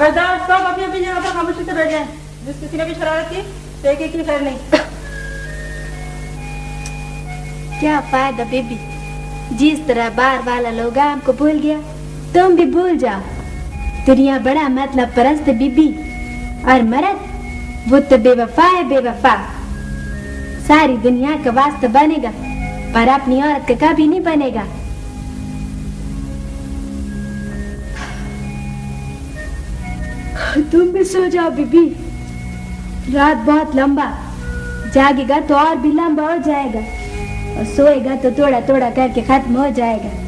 खबरदार, सब अपनी अपनी जगह पर खामोशी से बैठ जाएं। जिस किसी ने भी शरारत की तो एक एक की खैर नहीं। क्या फायदा बेबी, जिस तरह बार वाला लोग हमको भूल गया, तुम भी भूल जाओ। दुनिया बड़ा मतलब परस्त बीबी, और मर्द वो तो बेवफा है, बेवफा। सारी दुनिया का वास्ता बनेगा पर अपनी औरत का कभी नहीं बनेगा। तुम भी सो जाओ बीबी, रात बहुत लंबा, जागेगा तो और भी लंबा हो जाएगा, और सोएगा तो थोड़ा थोड़ा करके खत्म हो जाएगा।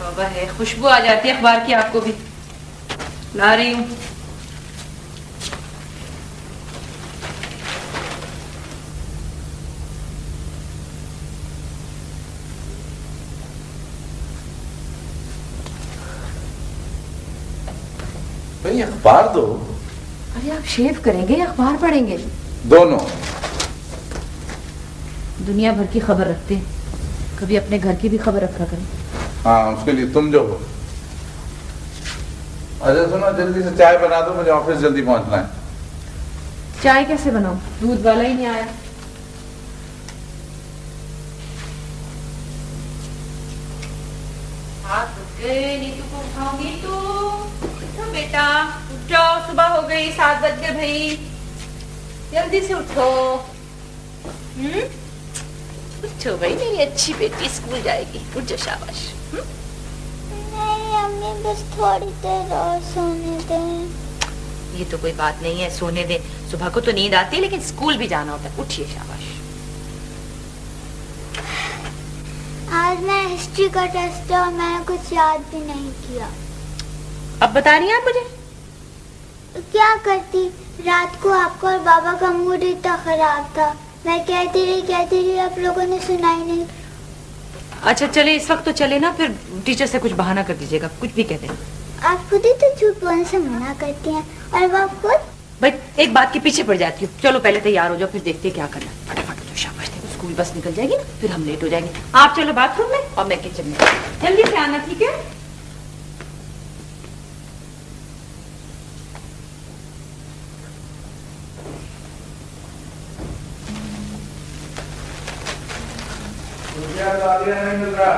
तौबा है, खुशबू आ जाती है अखबार की। आपको भी ला रही हूँ। भाई अखबार दो। अरे आप शेव करेंगे या अखबार पढ़ेंगे? दोनों। दुनिया भर की खबर रखते हैं, कभी अपने घर की भी खबर रखा करें। हाँ, उसके लिए तुम जो हो। अच्छा सुनो, जल्दी से चाय बना दो, मुझे ऑफिस जल्दी पहुंचना है। चाय कैसे बनाऊं? दूध वाला ही नहीं आया। नीतू को उठाओ। नीतू उठो बेटा, उठो, सुबह हो गई, 7 बज गए भाई, जल्दी से उठो। उठो भाई, मेरी अच्छी बेटी स्कूल जाएगी, उठ जाओ, शाबाश। नहीं अम्मी, बस थोड़ी देर और सोने दें। ये तो कोई बात नहीं है, सोने दे। सुबह को तो नींद आती है, लेकिन स्कूल भी जाना होता है। उठिए, शाबाश। आज मैं हिस्ट्री का टेस्ट है और मैंने कुछ याद भी नहीं किया। अब बता रही हैं आप मुझे? क्या करती, रात को आपका और बाबा का मूड इतना खराब था। मैं कहती रही, आप लोगों ने सुना ही नहीं। अच्छा चले, इस वक्त तो चले ना, फिर टीचर से कुछ बहाना कर दीजिएगा, कुछ भी कह दें। आप खुद ही तो झूठ बोलने से मना करती हैं, और वो खुद। भाई एक बात के पीछे पड़ जाती हूँ। चलो पहले तैयार हो जाओ, फिर देखते हैं क्या करना। फटाफट तो, शाबाश। देखो स्कूल बस निकल जाएगी ना, फिर हम लेट हो जाएंगे। आप चलो बाथरूम में और मैं किचन में। जल्दी से आना, ठीक है? नहीं मिल रहा।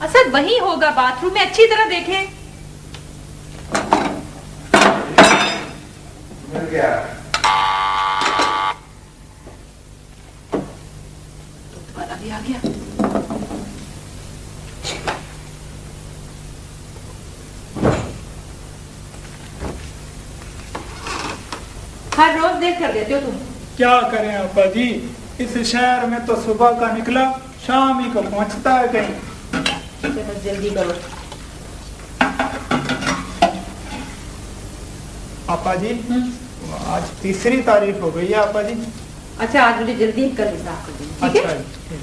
असद वही होगा, बाथरूम में, अच्छी तरह देखें। मिल गया। दूध वाला भी आ गया। देर कर देते हो तुम। क्या करें आपा जी, इस शहर में तो सुबह का निकला शाम ही को पहुंचता है कहीं। चलो जल्दी करो। आपा जी आज 3 तारीख हो गई है आपा जी। अच्छा आज मुझे जल्दी कल हिसाब कर देना, ठीक अच्छा है? जी।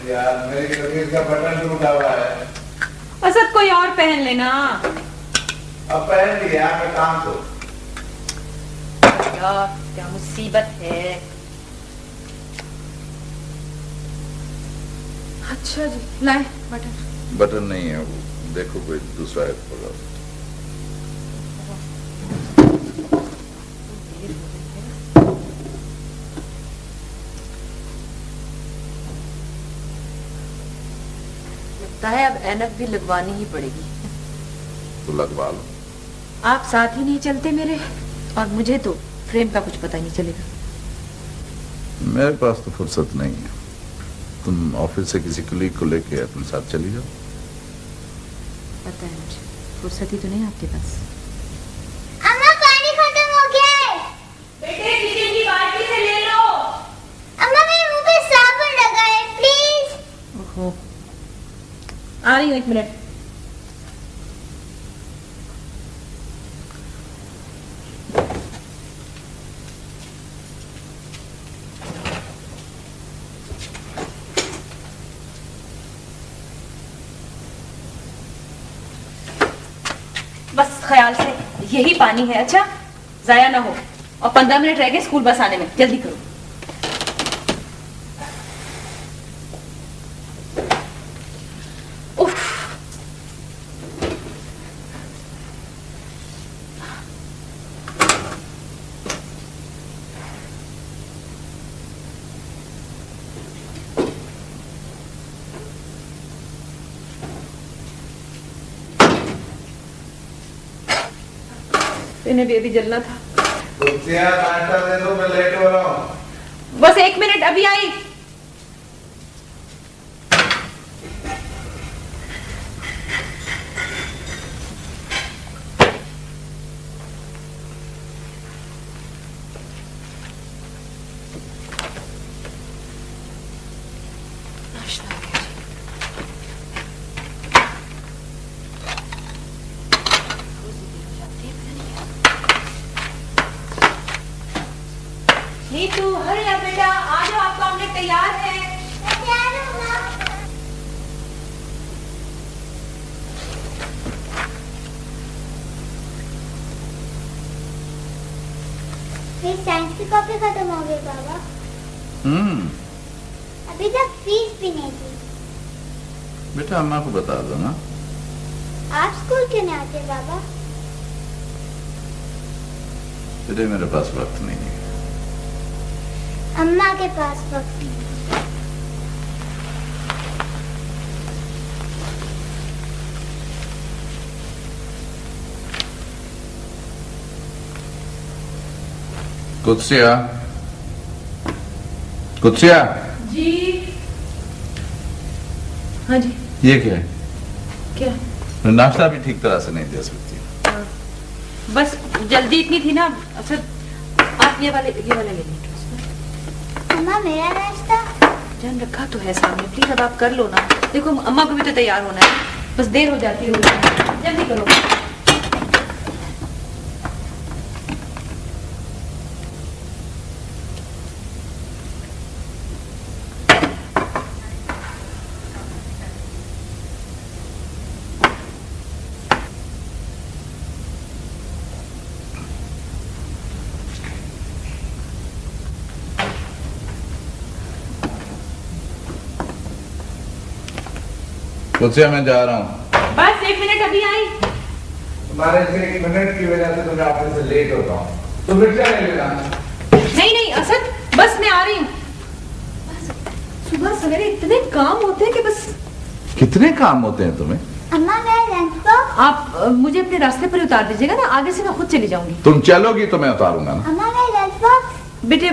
यार मेरी कमीज का बटन टूटा हुआ है। असद कोई और पहन लेना। अब पहन लिया मैं काम तो। यार क्या मुसीबत है। अच्छा जी लाए बटन। बटन नहीं है वो, देखो कोई दूसरा है होगा। लगता है अब ऐनक भी लगवानी ही पड़ेगी। तो लगवा लो। आप साथ ही नहीं चलते मेरे, और मुझे तो फ्रेम का कुछ पता ही नहीं चलेगा। मेरे पास तो फुर्सत नहीं है। तुम ऑफिस से किसी कलीग को लेके अपने साथ चली जाओ। पता है मुझे, फुर्सत ही तो नहीं आपके पास। अम्मा पानी खत्म हो गया है। बेटे किचन की बाल्टी से ले लो। अम्मा मेरे मुंह पे साबुन लगा है, प्लीज। ओहो आ रही हूँ, 1 मिनट। बस ख्याल से यही पानी है, अच्छा जाया ना हो। और 15 मिनट रह गए स्कूल बस आने में, जल्दी करो। उफ इन्हें भी अभी जलना था। नाश्ता दे दो, मैं लेट हो रहा हूँ। बस 1 मिनट, अभी आई। नाश्ता आ गया जी। नीतू हरे या बेटा, आ जाओ, आपका ऑमलेट तैयार है। फिर साइंस की कॉपी खत्म हो गई बाबा। अभी तक फीस भी नहीं दी। बेटा अम्मा को बता दो ना। आप स्कूल क्यों नहीं आते बाबा? बेटे मेरे पास वक्त नहीं है। अम्मा के पास वक्त नहीं। कुत्सिया, कुत्सिया। जी हाँ जी। ये क्या है? क्या? नाश्ता भी ठीक तरह से नहीं दे सकती। बस जल्दी इतनी थी ना। अच्छा आप ये वाले ले लीजिए। अम्मा मेरा नाश्ता। जान रखा तो है सामने, प्लीज अब आप कर लो ना। देखो अम्मा को भी तो तैयार होना है, बस देर हो जाती है, जल्दी करो। कुत्सिया मैं जा रहा हूँ। बस 1 मिनट, अभी आई। तुम्हारे से 1 मिनट की वजह से तो मैं ऑफिस से लेट होता हूँ। नहीं नहीं असद, बस मैं आ रही हूँ। सुबह सवेरे इतने काम होते हैं कि बस। कितने काम होते हैं तुम्हें? अम्मा मेरा लंच बॉक्स। आप मुझे अपने रास्ते पर उतार दीजिएगा ना, आगे से मैं खुद चली जाऊंगी। तुम चलोगी तो मैं उतारूंगा ना। अम्मा मेरा लंच बॉक्स। बेटे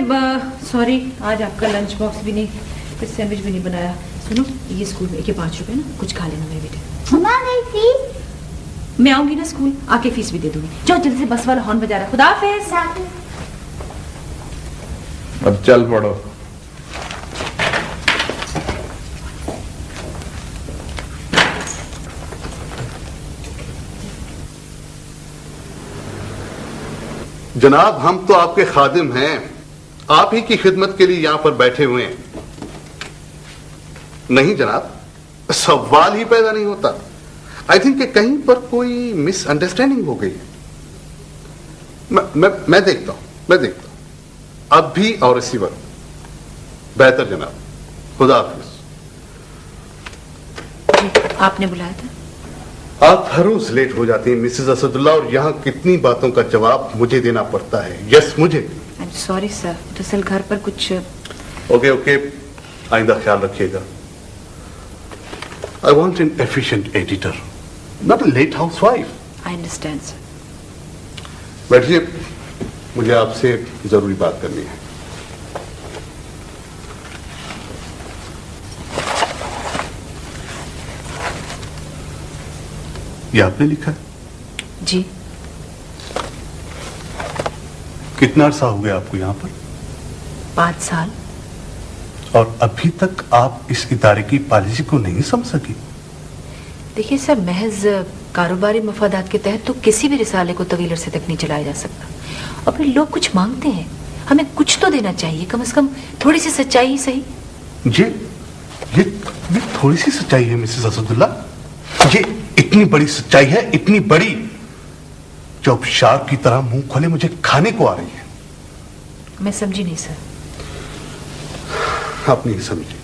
सॉरी, आज आपका लंच बॉक्स भी नहीं, कुछ सैंडविच भी नहीं बनाया। सुनो, ये स्कूल में 5 रुपए ना, कुछ खा लेना मेरे बेटे। अम्मा मेरी फीस। मैं आऊंगी ना स्कूल, आके फीस भी दे दूंगी। जाओ जल्दी से, बस वाला हॉर्न बजा रहा है। खुदा हाफिज। अब चल पड़ो। जनाब, हम तो आपके खादिम हैं, आप ही की खिदमत के लिए यहां पर बैठे हुए हैं। नहीं जनाब, सवाल ही पैदा नहीं होता। आई थिंक कि कहीं पर कोई मिसअंडरस्टैंडिंग हो गई है। मैं देखता हूं अब भी और इसी वक्त। बेहतर जनाब, खुदा हाफिज। आपने बुलाया था? आप हर रोज लेट हो जाती हैं मिसेस असदुल्ला, और यहाँ कितनी बातों का जवाब मुझे देना पड़ता है। यस, मुझे। आई एम सॉरी सर, दरअसल घर पर कुछ। ओके, आइंदा ख्याल रखिएगा। I want an efficient editor, not a late housewife. I understand sir. बैठिए, मुझे आपसे जरूरी बात करनी है। ये आपने लिखा है? जी। कितना अरसा हो गया आपको यहां पर? 5 साल। और अभी तक आप इस इदारे की पॉलिसी को नहीं समझ सकी? देखिए सर, महज कारोबारी मफादात के तहत तो किसी भी रिसाले को तवील अरसे तक नहीं चलाया जा सकता। और फिर लोग कुछ मांगते हैं, हमें कुछ तो देना चाहिए, कम से कम थोड़ी सी सच्चाई ही सही। ये थोड़ी सी सच्चाई है मिसेस असदुल्ला। ये इतनी बड़ी सच्चाई है, इतनी बड़ी, जो अब शार्क की तरह मुंह खोले मुझे खाने को आ रही है। मैं समझी नहीं सर। आप नहीं समझी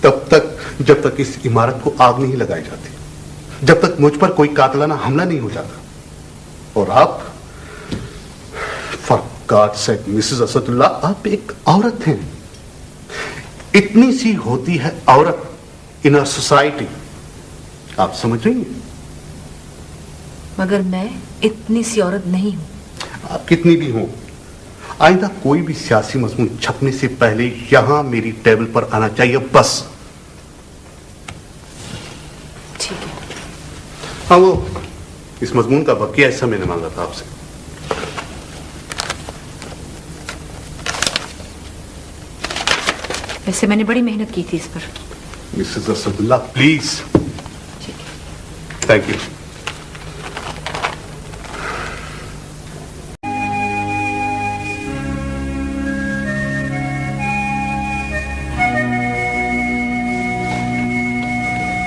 तब तक जब तक इस इमारत को आग नहीं लगाई जाती, जब तक मुझ पर कोई कातलाना हमला नहीं हो जाता। और आप, for God sake Mrs Asadullah, आप एक औरत हैं। इतनी सी होती है औरत इन आवर सोसाइटी, आप समझ रही हैं? मगर मैं इतनी सी औरत नहीं हूं। आप कितनी भी हो, आइंदा कोई भी सियासी मजमून छपने से पहले यहां मेरी टेबल पर आना चाहिए, बस। ठीक है। हाँ, वो इस मजमून का बकिया हिस्सा मैंने मांगा था आपसे। वैसे मैंने बड़ी मेहनत की थी इस पर। Mrs Asadullah, please. ठीक है। Thank you.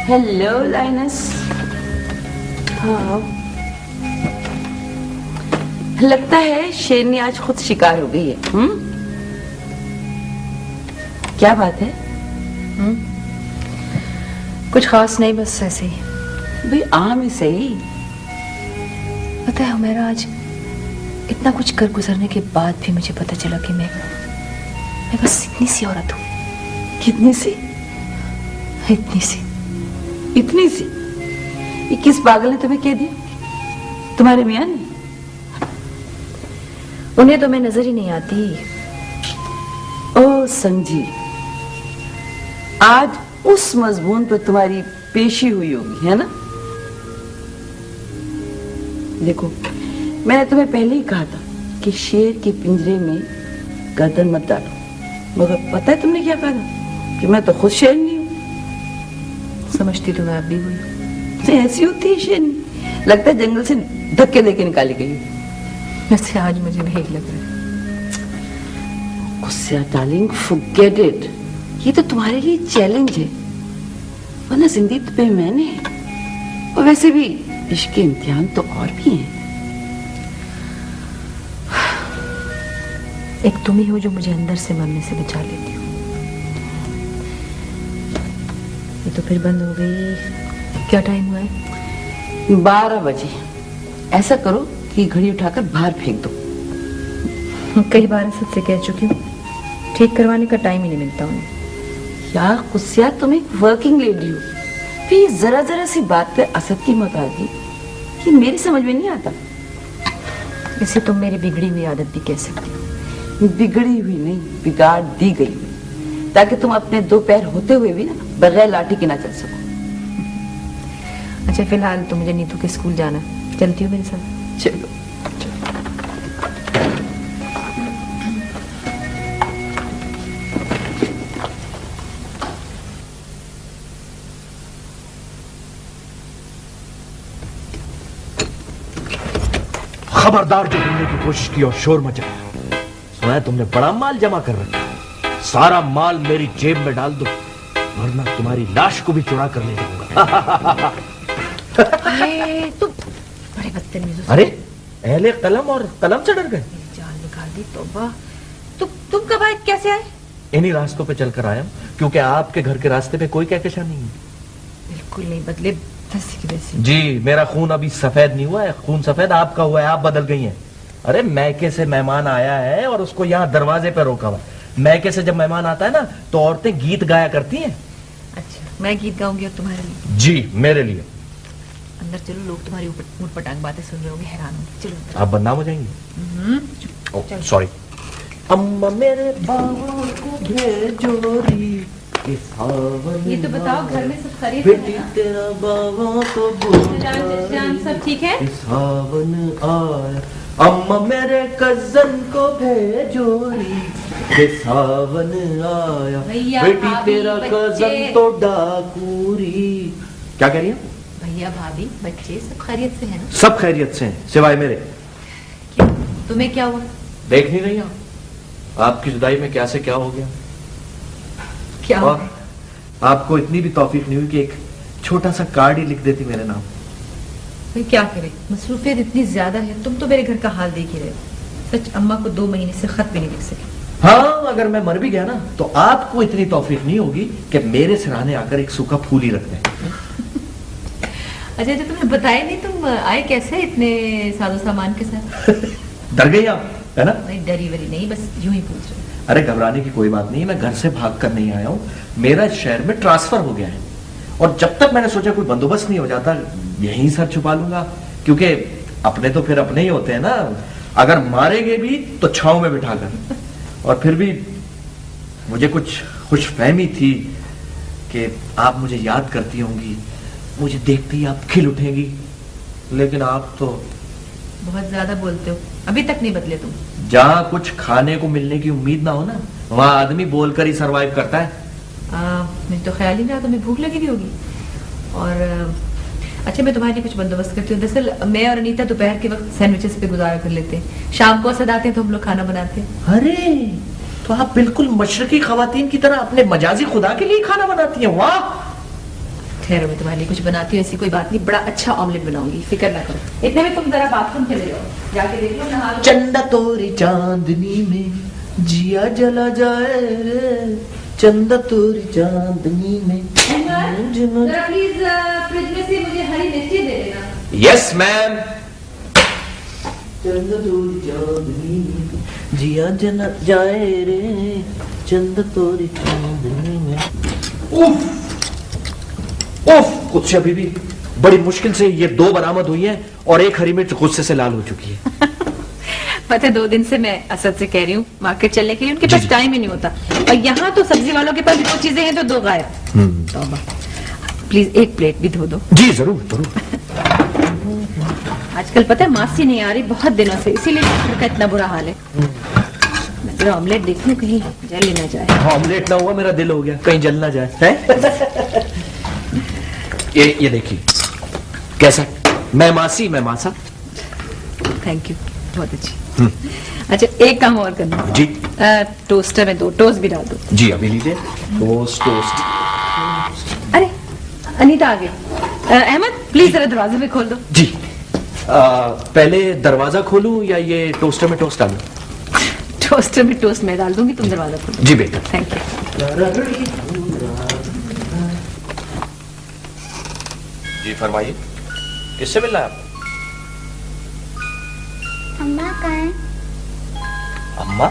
Hello Linus. हाँ, लगता है शेरनी आज खुद शिकार हो गई है। क्या बात है? कुछ खास नहीं, बस ऐसे ही। भाई आम ही सही। पता है हुमैरा, आज इतना कुछ कर गुजरने के बाद भी मुझे पता चला कि मैं बस इतनी सी औरत हूँ। कितनी सी? इतनी सी। इतनी सी? ये किस पागल ने तुम्हें कह दिया? तुम्हारे मियां ने? उन्हें तो मैं नजर ही नहीं आती। ओ समझी, आज उस मजमून पर तुम्हारी पेशी हुई होगी, है ना? देखो, मैंने तुम्हें पहले ही कहा था कि शेर के पिंजरे में गर्दन मत डालो, मगर पता है तुमने क्या कहा था? कि मैं तो खुद शेरनी हूं। समझती तो मैं अब भी हुई। ऐसी होती है शेरनी, लगता है जंगल से धक्के देके निकाली गई। वैसे आज मुझे भेद लग रहा है। गुस्सा डार्लिंग, फॉरगेट इट। ये तो तुम्हारे लिए चैलेंज है, वरना जिंदगी तो बेमैनी है। और वैसे भी इश्क के इम्तिहान तो और भी हैं। एक तुम ही हो जो मुझे अंदर से मरने से बचा लेती हो। ये तो फिर बंद हो गई। क्या टाइम हुआ है? 12 बजे। ऐसा करो कि घड़ी उठाकर बाहर फेंक दो। कई बार असद से कह चुकी हूँ, ठीक करवाने का टाइम ही नहीं मिलता उन्हें। यार गुस्सिया, तुम एक वर्किंग लेडी हो, फिर जरा जरा सी बात पे असद की मकादी, ये मेरी समझ में नहीं आता। इसे तुम मेरी बिगड़ी हुई आदत भी कह सकती हो। बिगड़ी हुई नहीं, बिगाड़ दी गई हुई, ताकि तुम अपने दो पैर होते हुए भी ना बगैर लाठी के ना चल सको। अच्छा फिलहाल तो मुझे नीतू के स्कूल जाना, चलती हो मेरे साथ? चलो। खबरदार, जो ढूंढने की कोशिश की और शोर मचाया। सुना तुमने बड़ा माल जमा कर रखा, सारा माल मेरी जेब में डाल दो, वरना तुम्हारी लाश को भी चुरा कर ले जाऊंगा। तुम बड़े बदतमीज हो। अरे अहले कलम और कलम से डर गए? जान निकाल दी। तौबा। तुम कब आए, कैसे आए? इन्हीं रास्तों पे चलकर आया हूं, क्योंकि आपके घर के रास्ते पे कोई कहकशां नहीं है। बिल्कुल नहीं बदले, वैसे की वैसे। जी, मेरा खून अभी सफेद नहीं हुआ है, खून सफेद आपका हुआ है, आप बदल गई हैं। अरे मैके से मेहमान आया है और उसको यहाँ दरवाजे पे रोका हुआ। मैके से जब मेहमान आता है ना, तो औरतें गीत गाया करती हैं। अच्छा, मैं गीत गाऊंगी और तुम्हारे लिए? जी, मेरे लिए। अंदर चलो, लोग तुम्हारी ऊट पटांग बातें सुन रहे होंगे, हैरान होंगे। चलो अंदर। आप बदनाम हो जाएंगी। सॉरी। अम्मा मेरे बाबा को भेजो री, ये तो बताओ, घर में सब खरीद बेटी तेरा बाबा तो जान सब ठीक है? सावन आया, अम्मा मेरे कजन को भेजो री, ये सावन आया, भैया, बेटी भाभी, तेरा बच्चे। कजन तो डाकूरी। क्या कह रही है? भैया भाभी बच्चे सब खैरियत से हैं ना? सब खैरियत से हैं, सिवाय मेरे। क्यों, तुम्हें क्या हुआ? देख नहीं रही आप? आपकी जुदाई में क्या से क्या हो गया। क्या और आपको इतनी भी तौफीक नहीं हुई कि एक छोटा सा कार्ड ही लिख देती मेरे नाम। भाई क्या करे, मसरूफियत इतनी ज्यादा है। तुम तो मेरे घर का हाल देख ही रहे हो। सच, अम्मा को 2 महीने से खत भी नहीं लिख सके। हाँ, अगर मैं मर भी गया ना, तो आपको इतनी तौफीक नहीं होगी कि मेरे सिरहाने आकर एक सूखा फूल ही रख दें। अच्छा, तुमने बताया नहीं, तुम आए कैसे इतने साजो सामान के साथ? डर गई आप, है ना? नहीं, डरी वरी नहीं, बस यूं ही पूछ रहे। अरे घबराने की कोई बात नहीं, मैं घर से भाग कर नहीं आया हूँ, मेरा शहर में ट्रांसफर हो गया है। और जब तक मैंने सोचा कोई बंदोबस्त नहीं हो जाता, यहीं सर छुपा लूंगा, क्योंकि अपने तो फिर अपने ही होते हैं ना। अगर मारेंगे भी तो छांव में बिठाकर। और फिर भी मुझे कुछ खुशफहमी थी कि आप मुझे याद करती होंगी, मुझे देखते ही आप खिल उठेंगी, लेकिन आप तो बहुत ज्यादा बोलते हो, अभी तक नहीं बदले तुम। जहाँ कुछ खाने को मिलने की उम्मीद ना हो ना, वहां आदमी बोलकर ही सरवाइव करता है। मुझे तो ख्याल ही नहीं रहा, तुम्हें भूख लगी भी होगी। और अच्छा, मैं तुम्हारे लिए कुछ बंदोबस्त करती हूँ। दरअसल मैं और अनीता दोपहर के वक्त सैंडविचेस पे गुजारा कर लेते हैं, शाम को असद आते हैं तो हम लोग खाना बनाते हैं। अरे, तो आप बिल्कुल मशरकी खवातीन की तरह अपने मजाजी खुदा के लिए खाना बनाती हैं। वाह! ठहरो, मैं तुम्हारे लिए कुछ बनाती हूँ, ऐसी कोई बात नहीं। बड़ा अच्छा ऑमलेट बनाऊंगी, फिक्र ना करो। इतने में तुम जरा बाथरूम चले जाओ, जाके देख लो, नहा लो। चंदा तोरी चांदनी में जिया जला जाए रे, चंदा तोरी चांदनी में। जरा प्लीज फ्रिज में से मुझे हरी मिर्ची दे देना। Yes ma'am. चंदा तोरी चांदनी में जिया जला जाए रे, चंदा तोरी चांदनी में। उफ कुछ अभी भी बड़ी मुश्किल से ये 2 बरामद हुई है और एक हरी मिर्च गुस्से से लाल हो चुकी है। पता है, 2 दिन से मैं असद से कह रही हूँ मार्केट चलने के लिए, उनके पास टाइम ही नहीं होता। और यहाँ तो सब्जी वालों के पास 2 चीजें हैं तो 2 गायब। तौबा। प्लीज एक प्लेट भी धो दो। जी जरूर जरूर। आजकल पता है मासी नहीं आ रही बहुत दिनों से, इसीलिए घर का इतना बुरा हाल है। मैं जरा ऑमलेट देख लूं, कहीं जल ना जाए। ऑमलेट ना हुआ, मेरा दिल हो गया, कहीं जल ना जाए है? ये देखिए कैसा, मैं मासी मैं मासा। थैंक यू, बहुत अच्छी। अच्छा, एक काम और करना जी। टोस्टर में 2 टोस्ट भी डाल दो। जी अभी लीजिए। टोस्ट। अरे अनीता आ गई। अहमद प्लीज जरा दरवाजे में खोल दो। जी। पहले दरवाजा खोलूं या ये टोस्टर में टोस्ट डालूं? टोस्टर में टोस्ट मैं डाल दूंगी, तुम दरवाजा खोलो। जी बेटा। Thank you. जी फरमाइए, किससे मिलना है आपको? अम्मा कहाँ है? अम्मा,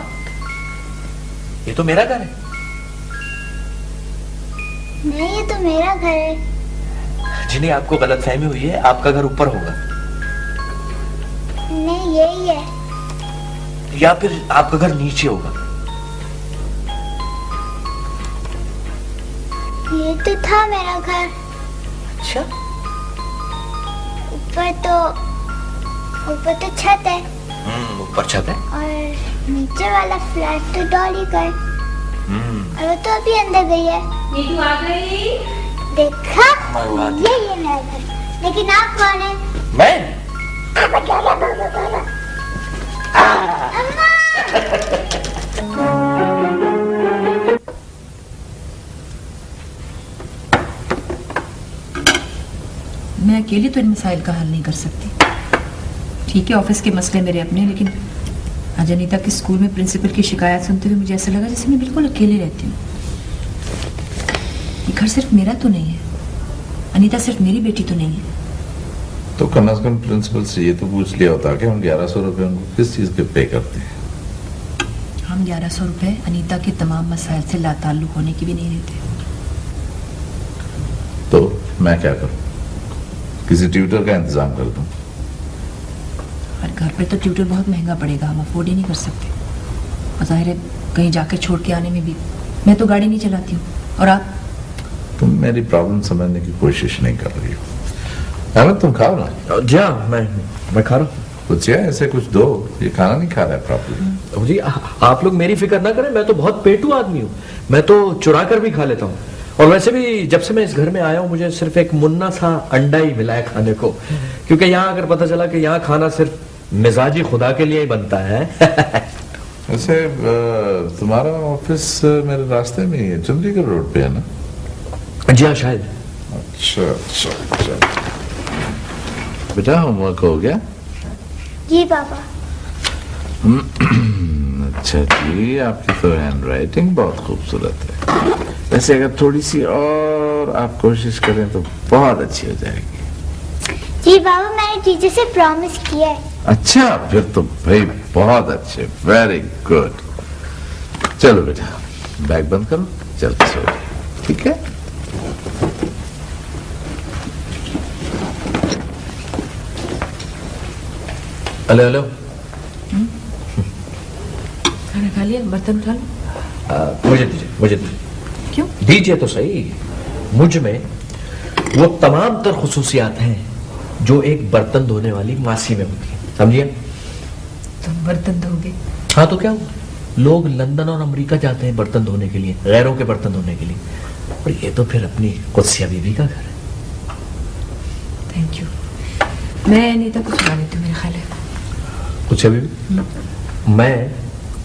ये तो मेरा घर है। नहीं, ये तो मेरा घर है। जिन्हें आपको गलतफहमी हुई है, आपका घर ऊपर होगा। नहीं, यही है। या फिर आपका घर नीचे होगा। ये तो था मेरा घर। अच्छा, ऊपर तो छत है। ऊपर छत है। और नीचे वाला फ्लैट तो डॉली का है। और वो तो अभी अंदर गई है। नीतू आ गई। देखा, ये मेरा घर। लेकिन आप कौन है? मैं? मैं अकेली तो इन मसाइल का हल नहीं कर सकती। ठीक है, ऑफिस के मसले मेरे अपने, लेकिन आज अनीता के स्कूल में प्रिंसिपल की शिकायत सुनते हुए मुझे ऐसा लगा जैसे मैं बिल्कुल अकेले रहती हूँ। ये घर सिर्फ मेरा तो नहीं है, अनीता सिर्फ मेरी बेटी तो नहीं है। तो कम से कम प्रिंसिपल से ये तो पूछ लिया होता कि हम 1100 रुपए उनको किस चीज के पे करते हैं। हम 1100 रुपए अनीता के तमाम मसाइल से लाताल्लुक होने की भी नहीं देते। तो मैं क्या करूं? किसी ट्यूटर का इंतजाम कर दूं? और घर पे तो ट्यूटर बहुत महंगा पड़ेगा, हम अफोर्ड ही नहीं कर सकते। और जाहिर है कहीं जाके छोड़ के आने में भी, मैं तो गाड़ी नहीं चलाती हूँ। और आप? तुम मेरी प्रॉब्लम समझने की कोशिश नहीं कर रही हो। अहमद, तुम खाओ ना। जी हाँ, मैं खा रहा हूँ। कुछ है ऐसे कुछ दो, ये खाना नहीं खा रहा है प्रॉपर्ली। जी आप लोग मेरी फिक्र ना करें, मैं तो बहुत पेटू आदमी हूँ, मैं तो चुरा कर भी खा लेता हूँ। और वैसे भी जब से मैं इस घर में आया हूँ, मुझे सिर्फ एक मुन्ना सा अंडा ही मिला है खाने को, क्योंकि यहाँ अगर पता चला कि यहाँ खाना सिर्फ मिजाजी खुदा के लिए ही बनता है। वैसे तुम्हारा ऑफिस मेरे रास्ते में ही है, चंडीगढ़ रोड पे है ना? जी हाँ, शायद। अच्छा अच्छा अच्छा। बेटा, होमवर्क हो गया? जी पापा। अच्छा जी, आपकी तो हैंड राइटिंग बहुत खूबसूरत है। वैसे अगर थोड़ी सी और आप कोशिश करें तो बहुत अच्छी हो जाएगी। जी पापा, मैंने टीचर से प्रॉमिस किया है। अच्छा, फिर तो भाई बहुत अच्छे, वेरी गुड। चलो बेटा, बैग बंद करो, चल के सो जाओ, ठीक है? Hello hello. खाना खा लिया? बर्तन उठा लो। मुझे दीजिए। क्यों? दीजिए तो सही। मुझ में वो तमाम तर खुसूसियात हैं जो एक बर्तन धोने वाली मासी में होती है, समझिए? तुम बर्तन धोगे? हाँ तो क्या हुआ? लोग लंदन और अमेरिका जाते हैं बर्तन धोने के लिए, गैरों के बर्तन धोने के लिए, और ये तो फिर अपनी कुदसिया बीबी का घर है। Thank you. मैं अनीता को सुना देती हूँ, मेरा ख्याल है। कुदसिया बीबी, मैं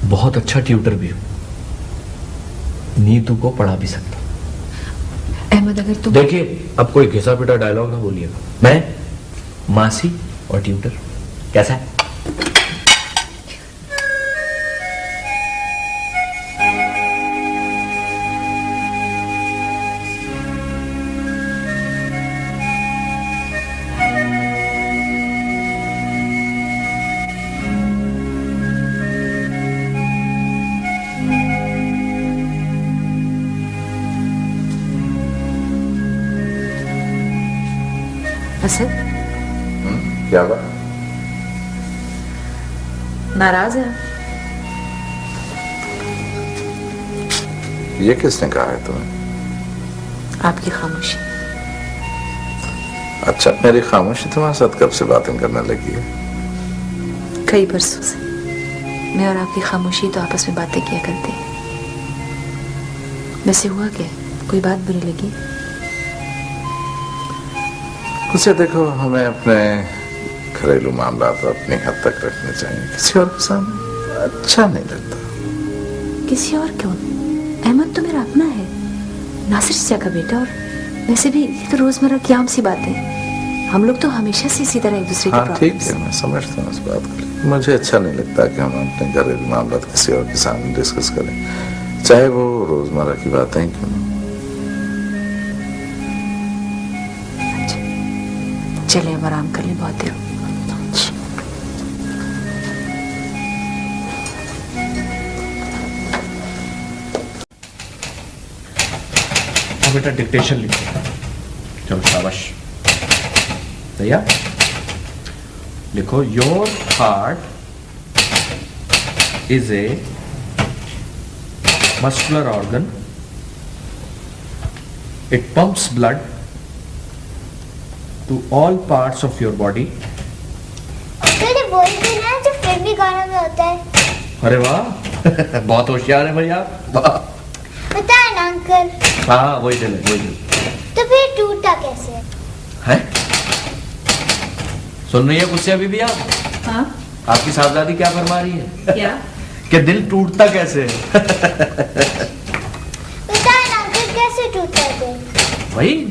बहुत अच्छा ट्यूटर भी हूँ, नीतू को पढ़ा भी सकता हूँ। अहमद, अगर तुम देखिए, अब कोई घिसा पिटा डायलॉग ना बोलिएगा। मैं, मासी और ट्यूटर, कैसा है? असद, क्या बात? नाराज है? ये किसने कहा है तुम्हें? आपकी खामोशी। अच्छा, मेरी खामोशी तुम्हारे साथ कब से बातें करने लगी है? कई बरसों से मैं और आपकी खामोशी तो आपस में बातें किया करते हैं। वैसे हुआ क्या? कोई बात बुरी लगी? उसे देखो, हमें अपने घरेलू मामला तो अपनी हद तक रखने चाहिए, किसी और के सामने अच्छा नहीं लगता। किसी और क्यों? अहमद तो मेरा अपना है, नासिर चाचा का बेटा। और वैसे भी ये तो रोजमर्रा की आम सी बात है। हम लोग तो हमेशा से इसी तरह एक दूसरे हाँ के ठीक है, मैं समझता हूँ इस बात को। मुझे अच्छा नहीं लगता कि हम अपने घरेलू मामला किसी और के सामने डिस्कस करें, चाहे वो रोजमर्रा की बातें ही क्यों। चले अब आराम कर ले, बहुत देर लिखो बेटा, डिक्टेशन लिखो। चलो शाबाश, तैयार? लिखो, your heart is a muscular organ, it pumps blood to all parts of your body. ये वही दिन है जो फिल्मी गानों में होता है। अरे वाह, बहुत होशियार है भैया। पता है ना अंकल? हाँ, वही दिल है, वही दिल। तो फिर टूटा कैसे है? सुन रही है कुत्सिया बीबी आप? हाँ? आपकी साहबजादी क्या फरमा रही है? क्या? कि दिल टूटता कैसे है? पता है ना अंकल, कैसे टूटा है दिल? भाई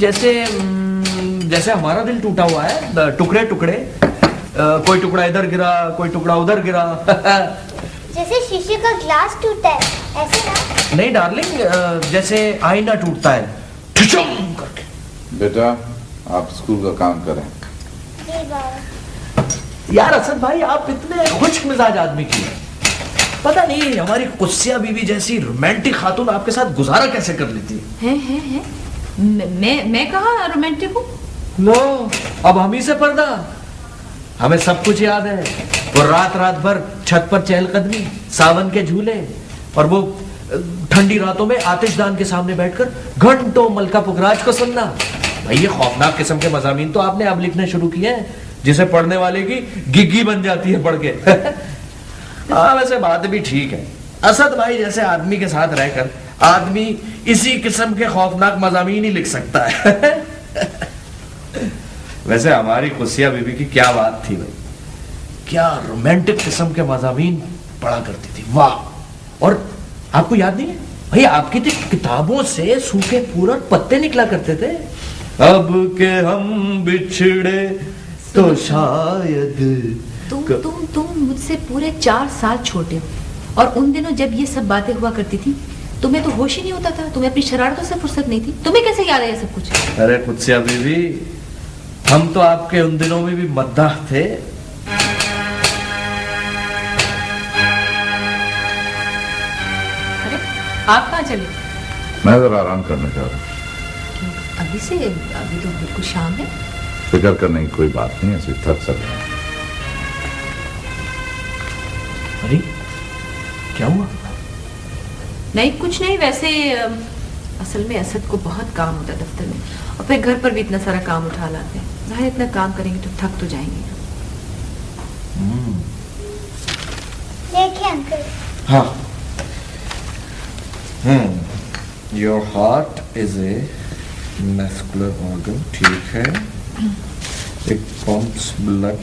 जैसे हमारा दिल टूटा हुआ है, टुकड़े टुकड़े, कोई टुकड़ा इधर गिरा, कोई टुकड़ा उधर गिरा। जैसे शीशे का ग्लास टूटा है, ऐसे ना? नहीं डार्लिंग, जैसे आईना टूटता है ठुचुम करके। बेटा आप स्कूल का काम करें। जी बाबा। यार असद भाई, आप इतने खुश मिजाज आदमी की हैं। पता नहीं हमारी कुत्सिया बीवी जैसी रोमांटिक खातून आपके साथ गुजारा कैसे कर लेती है? मैं कहाँ रोमांटिक हूँ? लो, अब हम ही से पर्दा। हमें सब कुछ याद है, वो रात भर छत पर चहलकदमी, सावन के झूले, और वो ठंडी रातों में आतिशदान के सामने बैठकर घंटों मलका पुखराज को सुनना। भाई ये खौफनाक किस्म के मज़ामीन तो आपने अब लिखने शुरू किए हैं, जिसे पढ़ने वाले की गिग्गी बन जाती है पढ़ के। हाँ, वैसे बात भी ठीक है। असद भाई जैसे आदमी के साथ रहकर आदमी इसी किस्म के खौफनाक मज़ामीन ही लिख सकता है। वैसे हमारी कुत्सिया बीबी की क्या बात थी भाई, क्या रोमांटिक किस्म के मज़ामीन पढ़ा करती थी, वाह। और आपको याद नहीं है भाई, आपकी थी किताबों से सूखे फूल और पत्ते निकला करते थे। अब के हम बिछड़े तो शायद तुम मुझसे पूरे 4 साल छोटे हो, और उन दिनों जब ये सब बातें हुआ करती थी तुम्हें तो होश ही नहीं होता था, तुम्हें अपनी शरारतों से फुर्सत नहीं थी, तुम्हें कैसे याद है ये सब कुछ? अरे कुत्सिया बीबी, हम तो आपके उन दिनों में भी मद्दाह थे। अरे आप कहाँ चले? मैं जरा आराम करने जा रहा हूँ। अभी तो बिल्कुल शाम है। फिक्र करने की कोई बात नहीं है, ऐसे थक चल रहा है। अरे क्या हुआ? नहीं कुछ नहीं, वैसे असल में असद को बहुत काम होता है दफ्तर में, और फिर घर पर भी इतना सारा काम उठा लाते हैं। जाहिर इतना काम करेंगे तो थक तो जाएंगे। देखिए अंकल। हाँ। Your heart is a muscular organ, ठीक है, इट पंप्स ब्लड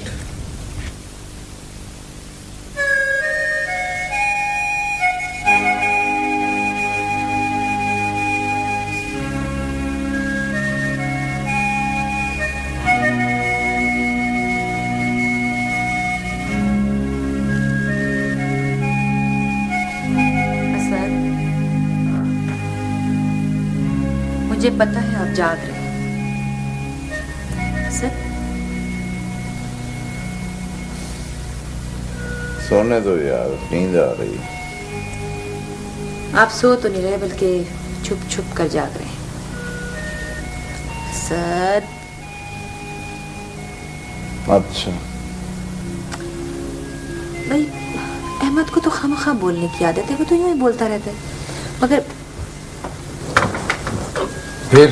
मुझे पता है आप जाग रहे हैं सर। सोने दो यार, नींद आ रही। आप सो तो नहीं रहे, बल्कि छुप छुप कर जाग रहे हैं सर। अच्छा भाई, अहमद को तो खामखा बोलने की आदत है, वो तो यूं ही बोलता रहता है, मगर फिर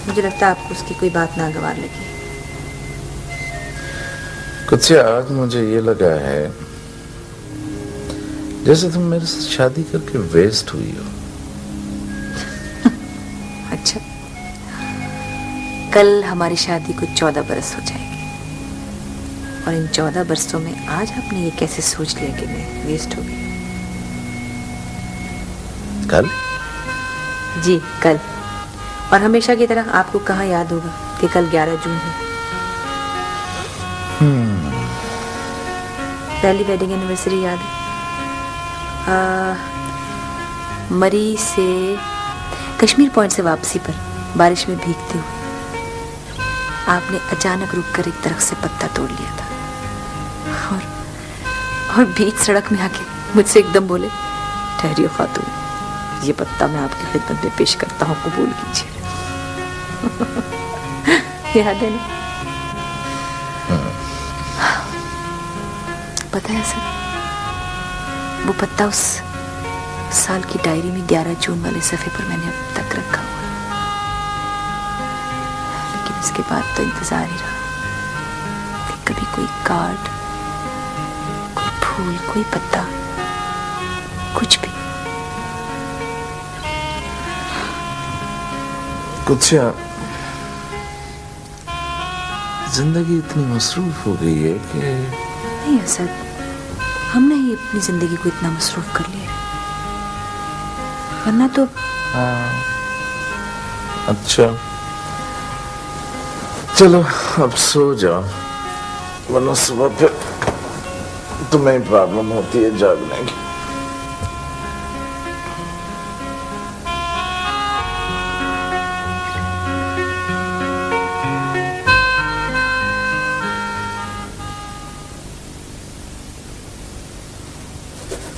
मुझे लगता है आपको उसकी कोई बात नागवार लगी। कुछ आज मुझे ये लगा है जैसे तुम मेरे से शादी करके वेस्ट हुई हो। अच्छा, कल हमारी शादी को 14 बरस हो जाएंगे, और इन 14 बरसों में आज आपने ये कैसे सोच लिया कि मैं वेस्ट हो गई? कल? जी कल, और हमेशा की तरह आपको कहाँ याद होगा कि कल 11 जून है। पहली वेडिंग एनिवर्सरी याद है? मरी से कश्मीर पॉइंट से वापसी पर बारिश में भीगते हुए आपने अचानक रुककर एक दरख्त से पत्ता तोड़ लिया था, और बीच सड़क में आके मुझसे एकदम बोले, ठहरियो खातून, ये पत्ता मैं आपकी खिदमत में पेश करता हूँ, कबूल कीजिए। याद है ना? पता है सर, वो पत्ता उस साल की डायरी में 11 जून वाले सफ़े पर मैंने अब तक रखा हुआ है। लेकिन इसके बाद तो इंतजार ही रहा कि कभी कोई कार्ड, कोई फूल, कोई पत्ता, कुछ भी। कुछ जिंदगी इतनी मसरूफ हो गई है कि नहीं असद, हमने ही अपनी जिंदगी को इतना मसरूफ कर लिया है, वरना तो। अच्छा चलो अब सो जाओ, वरना सुबह फिर तुम्हें प्रॉब्लम होती है जागने की।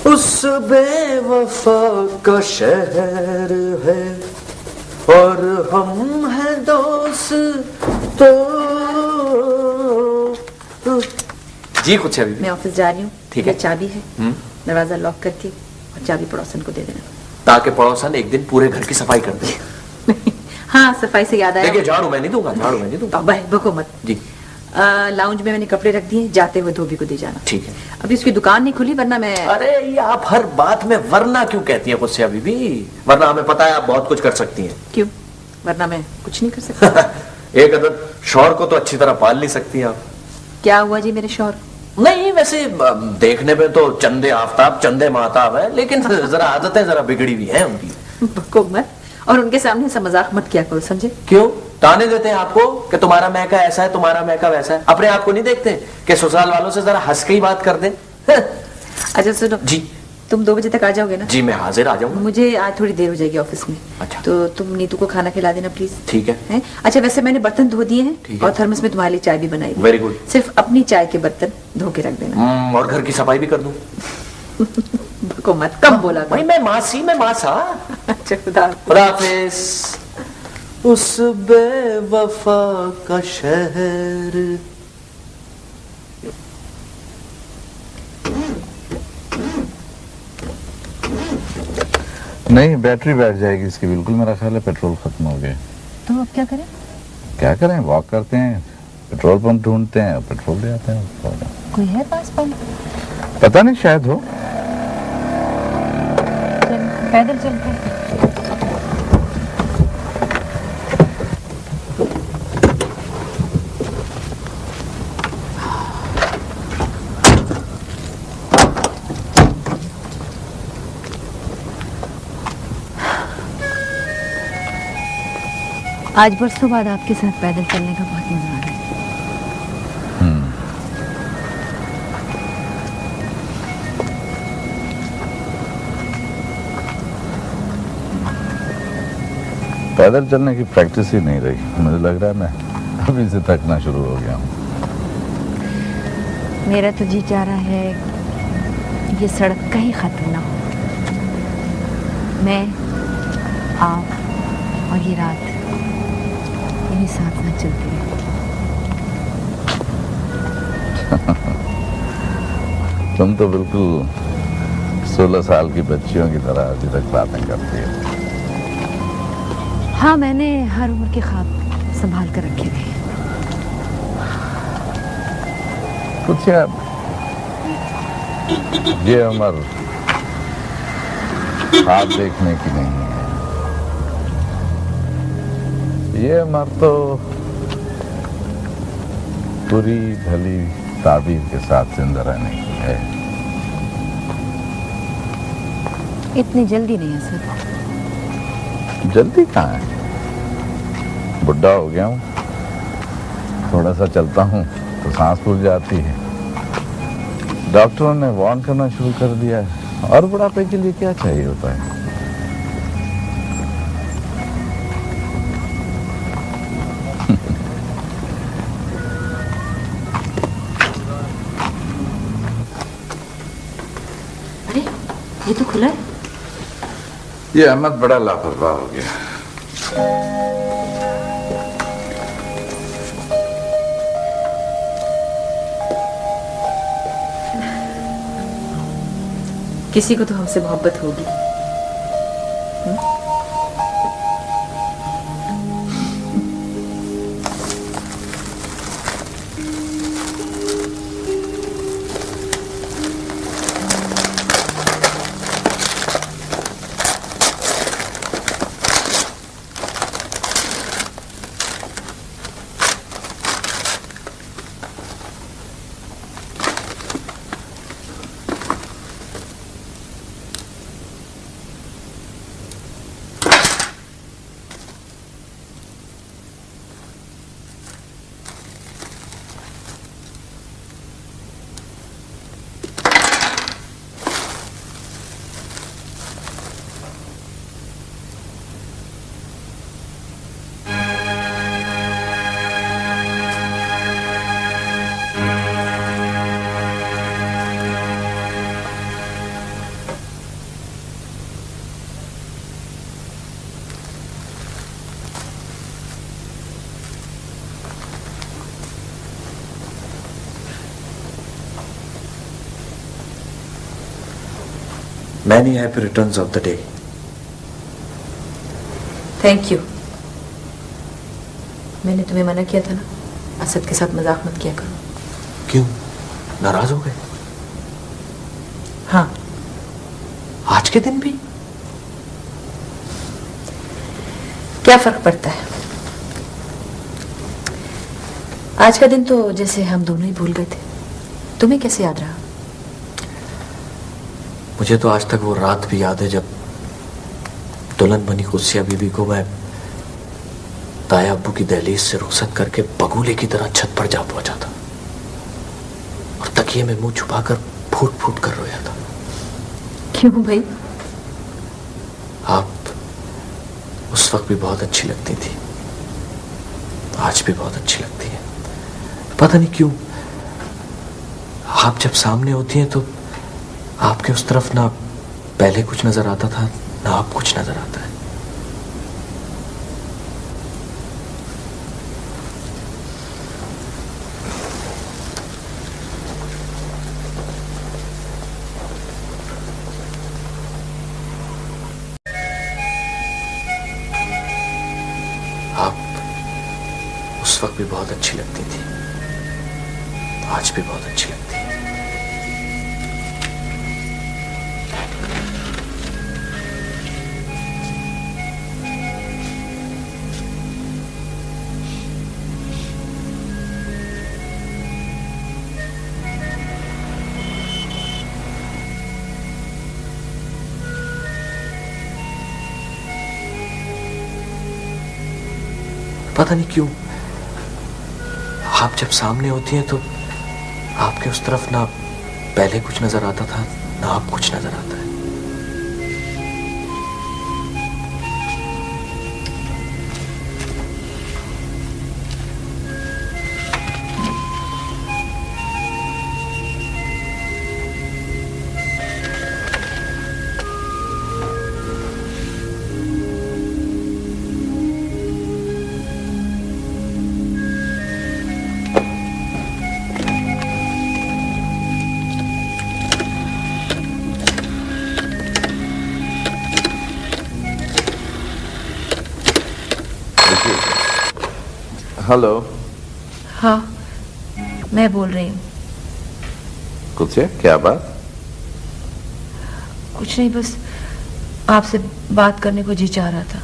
उस बेवफा का शहर है और हम हैं दोस्त तो। जी कुछ अभी मैं ऑफिस जा रही हूँ, ठीक है। चाबी है, दरवाजा लॉक करके और चाबी पड़ोसन को दे देना, ताकि पड़ोसन एक दिन पूरे घर की सफाई कर दे। हाँ, सफाई से याद आया, देखिए झाड़ू मैं नहीं दूंगा, झाड़ू मैं नहीं दूंगा। बको मत जी। लाउंज में मैंने कपड़े रख दिए, जाते हुए धोबी को दे जाना। ठीक है। अभी उसकी दुकान नहीं खुली, वरना मैं। अरे ये आप हर बात में वरना क्यों कहती हैं मुझसे अभी भी? वरना हमें पता है आप बहुत कुछ कर सकती हैं। क्यों? वरना मैं कुछ नहीं कर सकती। एक अदद शौहर को तो अच्छी तरह पाल नहीं सकती आप। क्या हुआ जी मेरे शौहर? नहीं वैसे देखने में तो चंदे आफताब चंदे महताब है, लेकिन जरा आदतें जरा बिगड़ी हुई हैं उनकी। बको मत, और उनके सामने ऐसा मजाक मत किया करो, समझे? क्यों? ताने देते हैं आपको कि तुम्हारा मैका ऐसा है, तुम्हारा मैका वैसा है। अपने आप को नहीं देखते कि ससुराल वालों से जरा हंस के ही बात कर दें। अच्छा सुनो जी, तुम 2 बजे तक आ जाओगे ना? जी मैं हाजिर आ जाऊंगा। मुझे आज थोड़ी देर हो जाएगी ऑफिस में। अच्छा। तो तुम नीतू को खाना खिला देना प्लीज। ठीक है। अच्छा वैसे मैंने बर्तन धो दिए हैं और थर्मस में तुम्हारे लिए चाय भी बनाई। Very good. सिर्फ अपनी चाय के बर्तन धो के रख देना। और घर की सफाई भी कर दूं। बको मत, कब बोला भाई मैं मासी मैं मासा। अच्छा खुदा हाफिज। उस बेवफा का शहर। नहीं, बैटरी बैठ जाएगी इसकी बिल्कुल, मेरा ख्याल है पेट्रोल खत्म हो गया। तो अब क्या करें? क्या करें, वॉक करते हैं, पेट्रोल पंप ढूंढते हैं, पेट्रोल ले आते हैं। कोई है पास पंप? पता नहीं, शायद हो। पैदल चलते हैं। आज बरसों बाद आपके साथ पैदल चलने का बहुत मजा आ रहा है। पैदल चलने की प्रैक्टिस ही नहीं रही, मुझे लग रहा है मैं अभी से थकना शुरू हो गया हूँ। मेरा तो जी चाह रहा है ये सड़क कहीं खत्म ना हो, मैं, आप और ये रात यही साथ में चलती रहे। तुम तो बिल्कुल 16 साल की बच्चियों की तरह अभी तक बातें करती हो। हाँ, मैंने हर उम्र के ख्वाब संभाल कर रखे थे। कुछ ये उम्र ख्वाब देखने की नहीं है, ये उम्र तो पूरी भली ताबीर के साथ जिंदा रहने की है। इतनी जल्दी नहीं है सर। जल्दी कहाँ है, बुढ़ा हो गया हूँ, थोड़ा सा चलता हूँ तो सांस फूल जाती है। डॉक्टरों ने वार्न करना शुरू कर दिया है, और बुढ़ापे के लिए क्या चाहिए होता है। अरे ये तो खुला है। ये अहमद बड़ा लापरवाह हो गया। किसी को तो हमसे मोहब्बत होगी। Many happy returns of the day. Thank you. मैंने तुम्हें मना किया था ना, असद के साथ मजाक मत किया करो। क्यों, नाराज हो गए? हाँ। आज के दिन भी? क्या फर्क पड़ता है? आज का दिन तो जैसे हम दोनों ही भूल गए थे। तुम्हें कैसे याद रहा? मुझे तो आज तक वो रात भी याद है जब दुल्हन बनी कुसिया बीबी को मैं ताया अब्बू की दहलीज से रुखसत करके बगुले की तरह छत पर जा पहुंचा था और तकिए में मुंह छुपाकर फूट फूट कर रोया था। क्यों भाई? आप उस वक्त भी बहुत अच्छी लगती थी, आज भी बहुत अच्छी लगती है। पता नहीं क्यों आप जब सामने होती हैं तो आपके उस तरफ ना पहले कुछ नजर आता था ना आप कुछ नजर आता है। आप उस वक्त भी बहुत अच्छी लगती थी, आज भी बहुत अच्छी लगती है। पता नहीं क्यों आप जब सामने होती हैं तो आपके उस तरफ ना पहले कुछ नजर आता था ना आप कुछ नजर आता है। हेलो। हाँ, मैं बोल रही हूँ। कुछ है? क्या बात? कुछ नहीं, बस आपसे बात करने को जी चाह रहा था।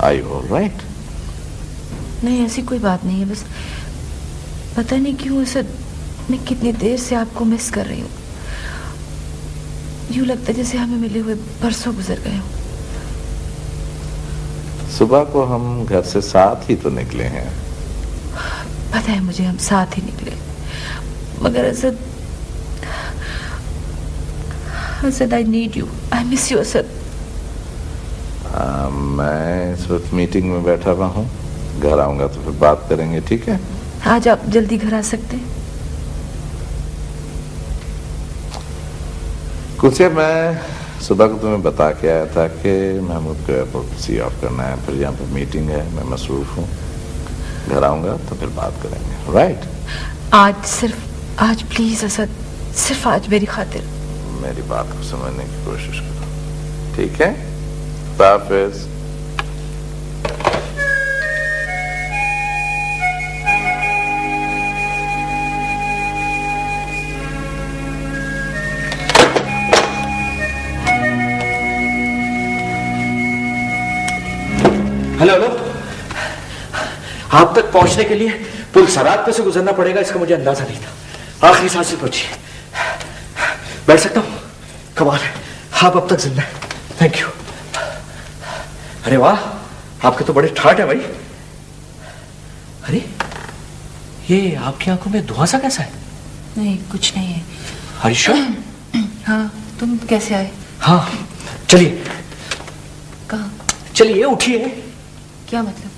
Are you all right? नहीं, ऐसी कोई बात नहीं है, बस पता नहीं क्यों ऐसा मैं कितनी देर से आपको मिस कर रही हूँ। यूं लगता है जैसे हमें मिले हुए बरसों गुजर गए हों। सुबह को हम घर से साथ ही तो निकले हैं। पता है मुझे, हम साथ ही निकले, मगर Asad I need you, I miss you Asad. मैं इस वक्त मीटिंग में बैठा हुआ हूँ, घर आऊंगा तो फिर बात करेंगे, ठीक है? आज आप जल्दी घर आ सकते हैं? कुछ है, मैं सुबह को तुम्हें बता के आया था कि महमूद को एयरपोर्ट सी ऑफ करना है, फिर यहाँ पर मीटिंग है, मैं मसरूफ हूँ, घर आऊँगा तो फिर बात करेंगे। राइट? आज प्लीज असद, सिर्फ आज मेरी खातिर मेरी बात को समझने की कोशिश करो, ठीक है? हाफिज। हेलो हेलो, आप तक पहुंचने के लिए पुल सरात पे से गुजरना पड़ेगा, इसका मुझे अंदाजा नहीं था। आखिरी सांस से पहुंची। बैठ सकता हूं? कमाल है, आप अब तक जिंदा हैं। Thank you. अरे वाह, आपके तो बड़े ठाट है भाई। अरे ये आपकी आंखों में धुआं सा कैसा है? नहीं, कुछ नहीं है। हरीशा? हाँ, तुम कैसे आए? हाँ, चलिए। कहाँ? चलिए उठिए। क्या मतलब?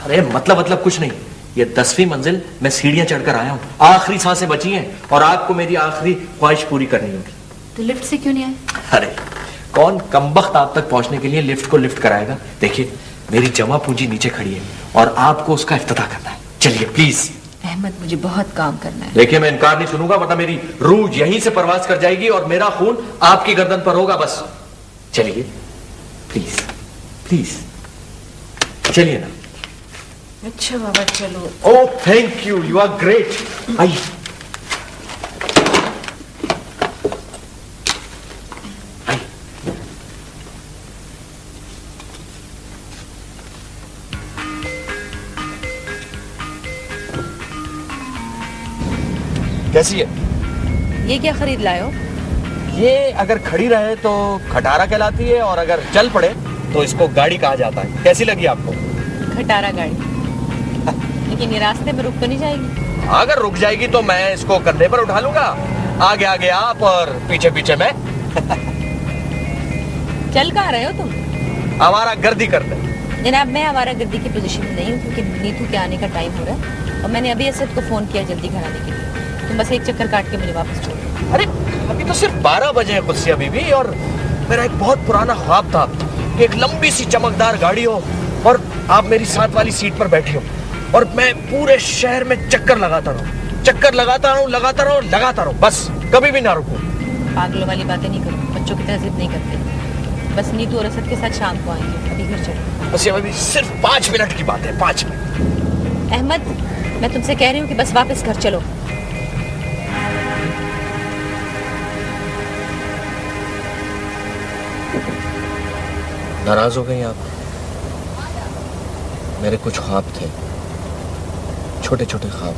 अरे मतलब कुछ नहीं। ये 10वीं मंजिल मैं सीढ़ियां चढ़कर आया हूं, आखिरी सांसें बची हैं और आपको मेरी आखिरी ख्वाहिश पूरी करनी होगी। तो लिफ्ट से क्यों नहीं आए? अरे कौन कमबख्त आप तक पहुंचने के लिए लिफ्ट को लिफ्ट कराएगा? देखिए, मेरी जमा पूंजी नीचे खड़ी है और आपको उसका इफ्तिताह करना है। चलिए प्लीज। अहमद, मुझे बहुत काम करना है। देखिए, मैं इनकार नहीं सुनूंगा, वरना मेरी रूह यहीं से परवाज कर जाएगी और मेरा खून आपकी गर्दन पर होगा। बस चलिए प्लीज प्लीज, चलिए ना। अच्छा बाबा, चलो। Oh thank you, you are great. आइए। कैसी है? ये क्या खरीद लाए हो? ये अगर खड़ी रहे तो खटारा कहलाती है और अगर चल पड़े तो इसको गाड़ी कहा जाता है। कैसी लगी आपको? खटारा गाड़ी। लेकिन ये रास्ते में रुक तो नहीं जाएगी? अगर रुक जाएगी तो मैं इसको कंधे पर उठा लूंगा, आगे आगे आप और पीछे पीछे मैं। चल कहाँ रहे हो तुम? हमारा गर्दी करते। जनाब, मैं हमारा गर्दी की पोजीशन में नहीं हूँ क्योंकि नीतू के आने का टाइम हो रहा है और मैंने अभी असद को फोन किया जल्दी घर आने के लिए। तुम बस एक चक्कर काट के मुझे वापस छोड़ दो। अरे अभी तो सिर्फ 12 बजे हैं कुत्सिया बीबी, और मेरा एक बहुत पुराना ख्वाब था कि एक लंबी सी चमकदार गाड़ी हो और आप मेरी साथ वाली सीट पर बैठी हो और मैं पूरे शहर में चक्कर लगाता रहूं, बस कभी भी ना रुकूं। पागलों वाली बातें नहीं करो, बच्चों की तहजीब नहीं करते। बस नीतू और असद के साथ शाम को आएंगे, अभी घर चलो। बस ये अभी सिर्फ 5 मिनट की बात है, 5 मिनट। अहमद, मैं तुमसे कह रही हूँ कि बस वापस घर चलो। नाराज हो गई आप? मेरे कुछ ख्वाब थे, छोटे छोटे ख्वाब,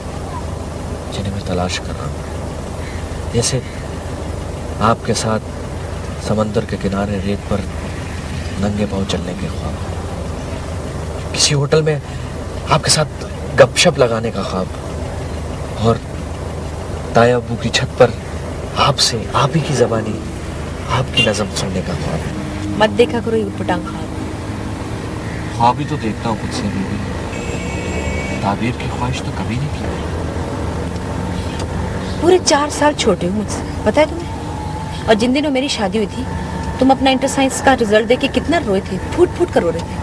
जिन्हें मैं तलाश कर रहा हूँ। जैसे आपके साथ समंदर के किनारे रेत पर नंगे पांव चलने के ख्वाब, किसी होटल में आपके साथ गपशप लगाने का ख्वाब, और ताया अब्बू की छत पर आपसे आप ही की ज़बानी, आपकी नज़म सुनने का ख्वाब। मत देखा करो ये उटपटांग ख्वाब ही तो देखता हूँ खुद से बीबी, ताबीर की ख्वाहिश तो कभी नहीं की। पूरे 4 साल छोटे हो मुझसे, पता है तुम्हें? और जिन दिनों मेरी शादी हुई थी तुम अपना इंटर साइंस का रिजल्ट देके कितना रोए थे, फूट फूट कर रो रहे थे।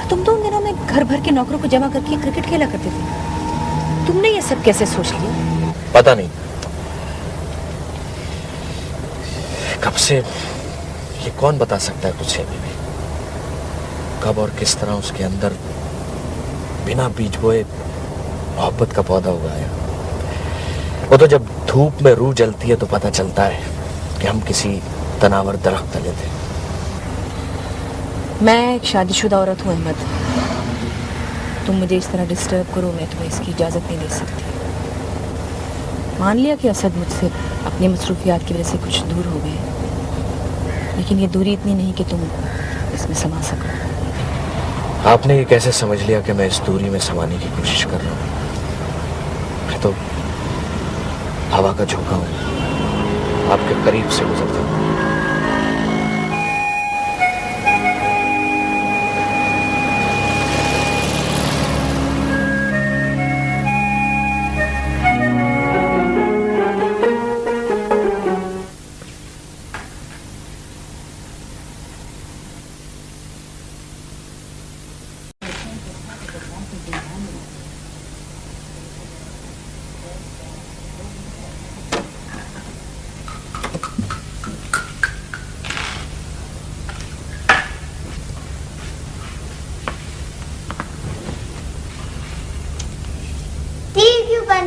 तुम तो उन दिनों में घर भर के नौकरों को जमा करके क्रिकेट खेला करते थे। तुमने ये सब कैसे सोच लिया? पता नहीं कब से, ये कौन बता सकता है कुछ है बीबी, कब और किस तरह उसके अंदर बिना बीज बोए मोहब्बत का पौधा उगाया। वो तो जब धूप में रूह जलती है तो पता चलता है कि हम किसी तनावर दरख्त तले थे। मैं एक शादीशुदा औरत हूँ अहमद, तुम मुझे इस तरह डिस्टर्ब करो, मैं तुम्हें इसकी इजाजत नहीं दे सकती। मान लिया कि असद मुझसे अपनी मसरूफियात की वजह से कुछ दूर हो गए, लेकिन ये दूरी इतनी नहीं कि तुम इसमें समा सको। आपने ये कैसे समझ लिया कि मैं इस दूरी में समाने की कोशिश कर रहा हूँ? मैं तो हवा का झोंका हूँ, आपके करीब से गुजरता हूँ।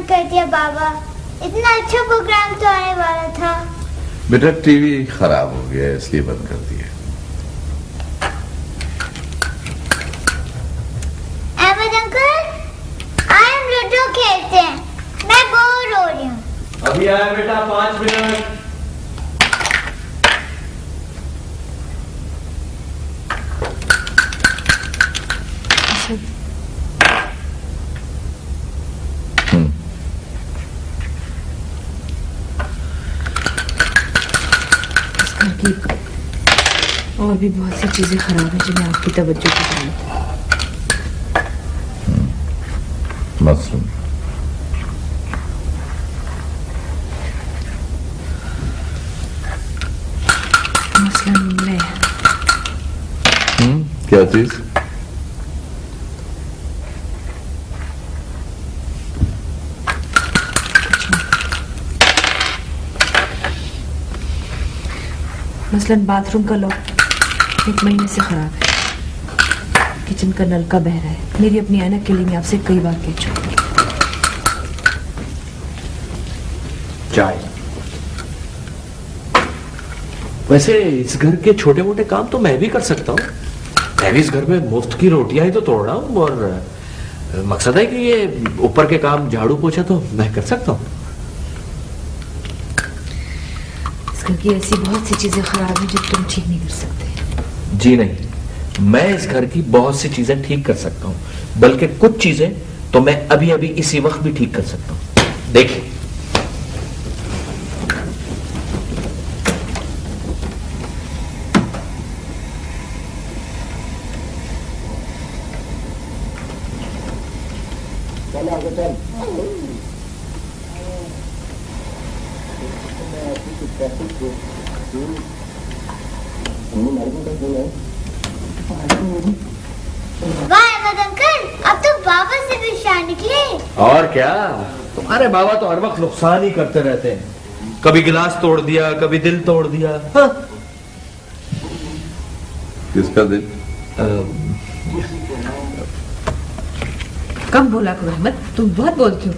कर दिया बाबा। इतना अच्छा प्रोग्राम तो आने वाला था। बेटा टीवी खराब हो गया इसलिए बंद कर दिया। अहमद अंकल, आज हम लूडो खेलते हैं। मैं बोर हो रही हूँ। अभी आया बेटा, 5 मिनट। और भी बहुत सी चीजें खराब हैं जिन्हें आपकी तवज्जो की जरूरत है। मसलन मैं क्या चीज? मसलन बाथरूम का लॉक 1 महीने से खराब है। किचन का नल का बह रहा है। मेरी अपनी ऐनक के लिए मैं आपसे कई बार कह चुकी। चाय। वैसे इस घर के छोटे मोटे काम तो मैं भी कर सकता हूँ। मैं भी इस घर में मुफ्त की रोटियां ही तो तोड़ रहा हूँ, और मकसद है कि ये ऊपर के काम झाड़ू पोछा तो मैं कर सकता हूँ। इस घर की ऐसी बहुत सी चीजें खराब हैं जो तुम ठीक नहीं कर सकते। जी नहीं, मैं इस घर की बहुत सी चीजें ठीक कर सकता हूँ, बल्कि कुछ चीजें तो मैं अभी अभी इसी वक्त भी ठीक कर सकता हूँ। देखिए, वाह अहमद अंकल, अब तो बाबा से भी शान निकले। और क्या, तुम्हारे बाबा तो हर वक्त नुकसान ही करते रहते हैं। कभी गिलास तोड़ दिया, कभी दिल तोड़ दिया। हाँ। किसका दिल? कम बोला करो अहमद, तुम बहुत बोलते हो।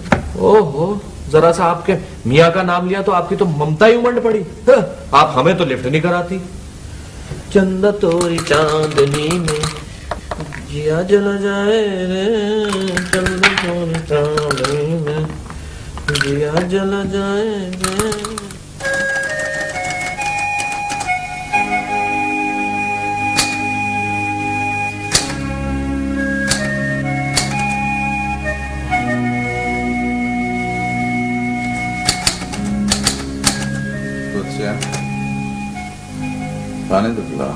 ओहो, जरा सा आपके मियाँ का नाम लिया तो आपकी तो ममता ही उमड़ पड़ी। हाँ, आप हमें तो लिफ्ट नहीं कराती। चंदा तोरी चांदनी में जिया जला जाए रे, चंदा तोरी चांदनी में जिया जला जाए रे। पानी तो पिला।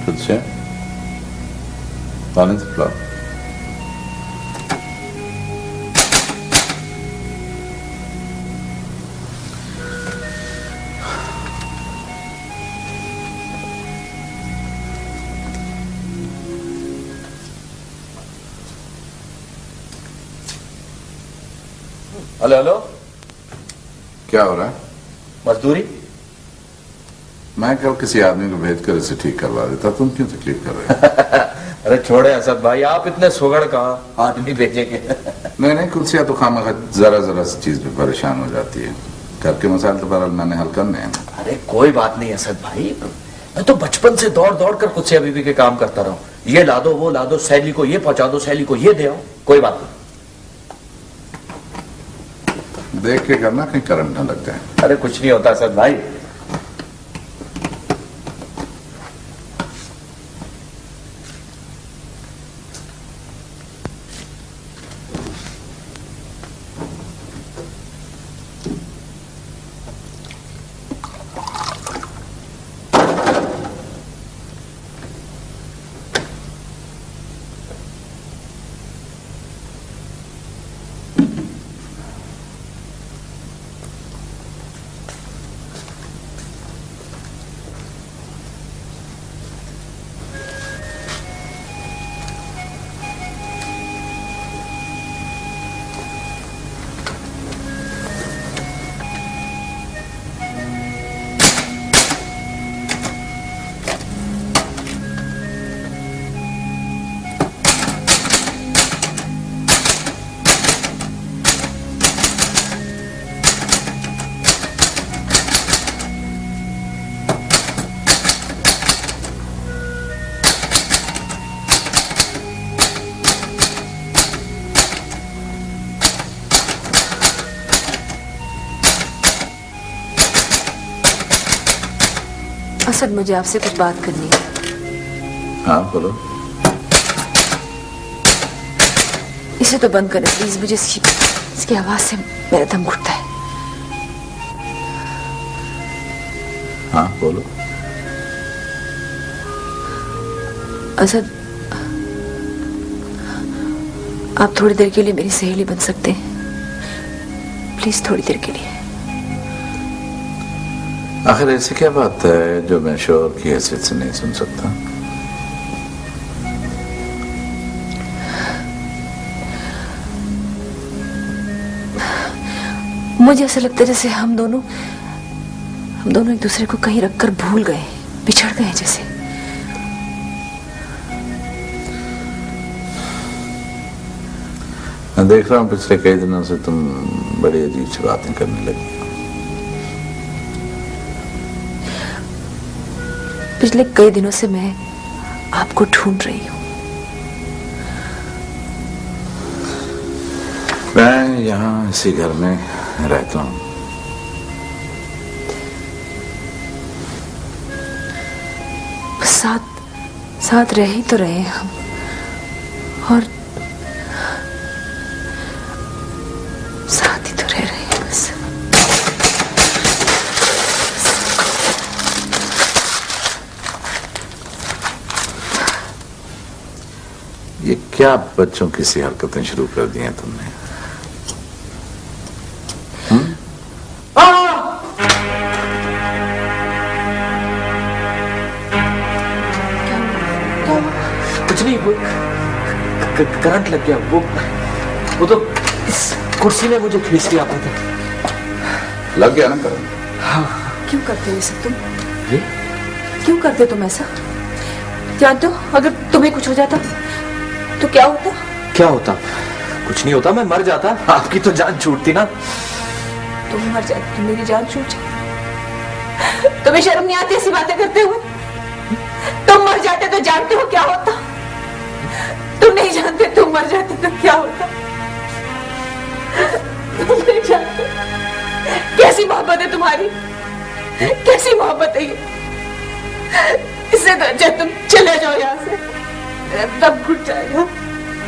खुद से पानी तो पिला। हेलो हेलो, क्या हो रहा है? मजदूरी। मैं कल किसी आदमी को भेजकर इसे ठीक करवा देता, तुम क्यों तकलीफ कर रहे हो? अरे छोड़े असद भाई, आप इतने सुगड़ कहाँ आदमी भेजेंगे। नहीं, कुर्सियां तो खामा जरा जरा सी चीज पे परेशान हो जाती है। घर के मसाइल तो बहरहाल मैंने हल करने हैं। अरे कोई बात नहीं असद भाई, मैं तो बचपन से दौड़ दौड़ कर कुछ से बीबी के काम करता रहा हूँ। ये ला दो, वो ला दो, सैली को ये पहुंचा दो, सैली को ये दे आओ। कोई बात नहीं, देख के करना, कहीं करंट न लग जाए। अरे कुछ नहीं होता असद भाई। असद, मुझे आपसे कुछ बात करनी है। हाँ बोलो। इसे तो बंद करें प्लीज, मुझे इसकी आवाज से मेरा दम घुटता है। हाँ बोलो। असद, आप थोड़ी देर के लिए मेरी सहेली बन सकते हैं? प्लीज थोड़ी देर के लिए। आखिर ऐसी क्या बात है जो मैं शोर की हैसियत से नहीं सुन सकता? मुझे ऐसा लगता है जैसे हम दोनों एक दूसरे को कहीं रखकर भूल गए, बिछड़ गए जैसे। मैं देख रहा हूँ पिछले कई दिनों से तुम बड़ी अजीब सी बातें करने लगी। पिछले कई दिनों से मैं आपको ढूंढ रही हूँ। मैं यहाँ इसी घर में रहता हूँ। साथ रह ही तो रहे हम, और साथ ही तो रह रहे हैं बस। ये क्या बच्चों की सी हरकतें शुरू कर दी हैं तुमने? कुछ नहीं, वो करंट लग गया। वो तो इस कुर्सी ने मुझे खींच लिया था। लग गया ना करंट? हाँ। क्यों करते हो ये सब तुम? जी? क्यों करते तुम ऐसा? जानते हो अगर तुम्हें कुछ हो जाता तो क्या होता? क्या होता? कुछ नहीं होता, मैं मर जाता। आपकी तो जान छूटती ना। तुम मर जाते तो मेरी जान छूट जाती। तुम्हें शर्म नहीं आती ऐसी बातें करते हुए? तुम मर जाते तो जानते हो क्या होता? तुम नहीं जानते, तुम मर जाते तो क्या होता? तुम नहीं जानते। कैसी मोहब्बत है तुम्हारी, कैसी मोहब्बत है ये। इससे तो अच्छा तुम चले जाओ यहाँ से, दम घुट जाएगा,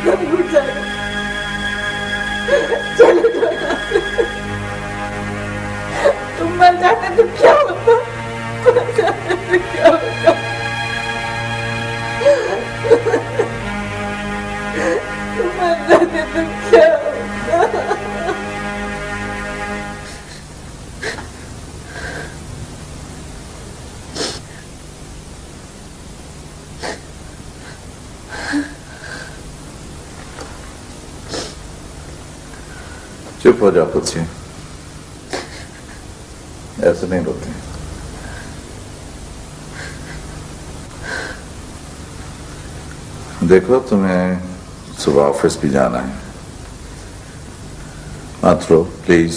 दम घुट जाएगा। चले जाओ यहाँ से। तुम मर जाते तो क्या होता? मर जाते तो क्या होता? तुम मर जाते तो क्या होता? चुप हो जाओ खुद से, ऐसे नहीं रोते। देखो तुम्हें सुबह ऑफिस भी जाना है, मत रो प्लीज।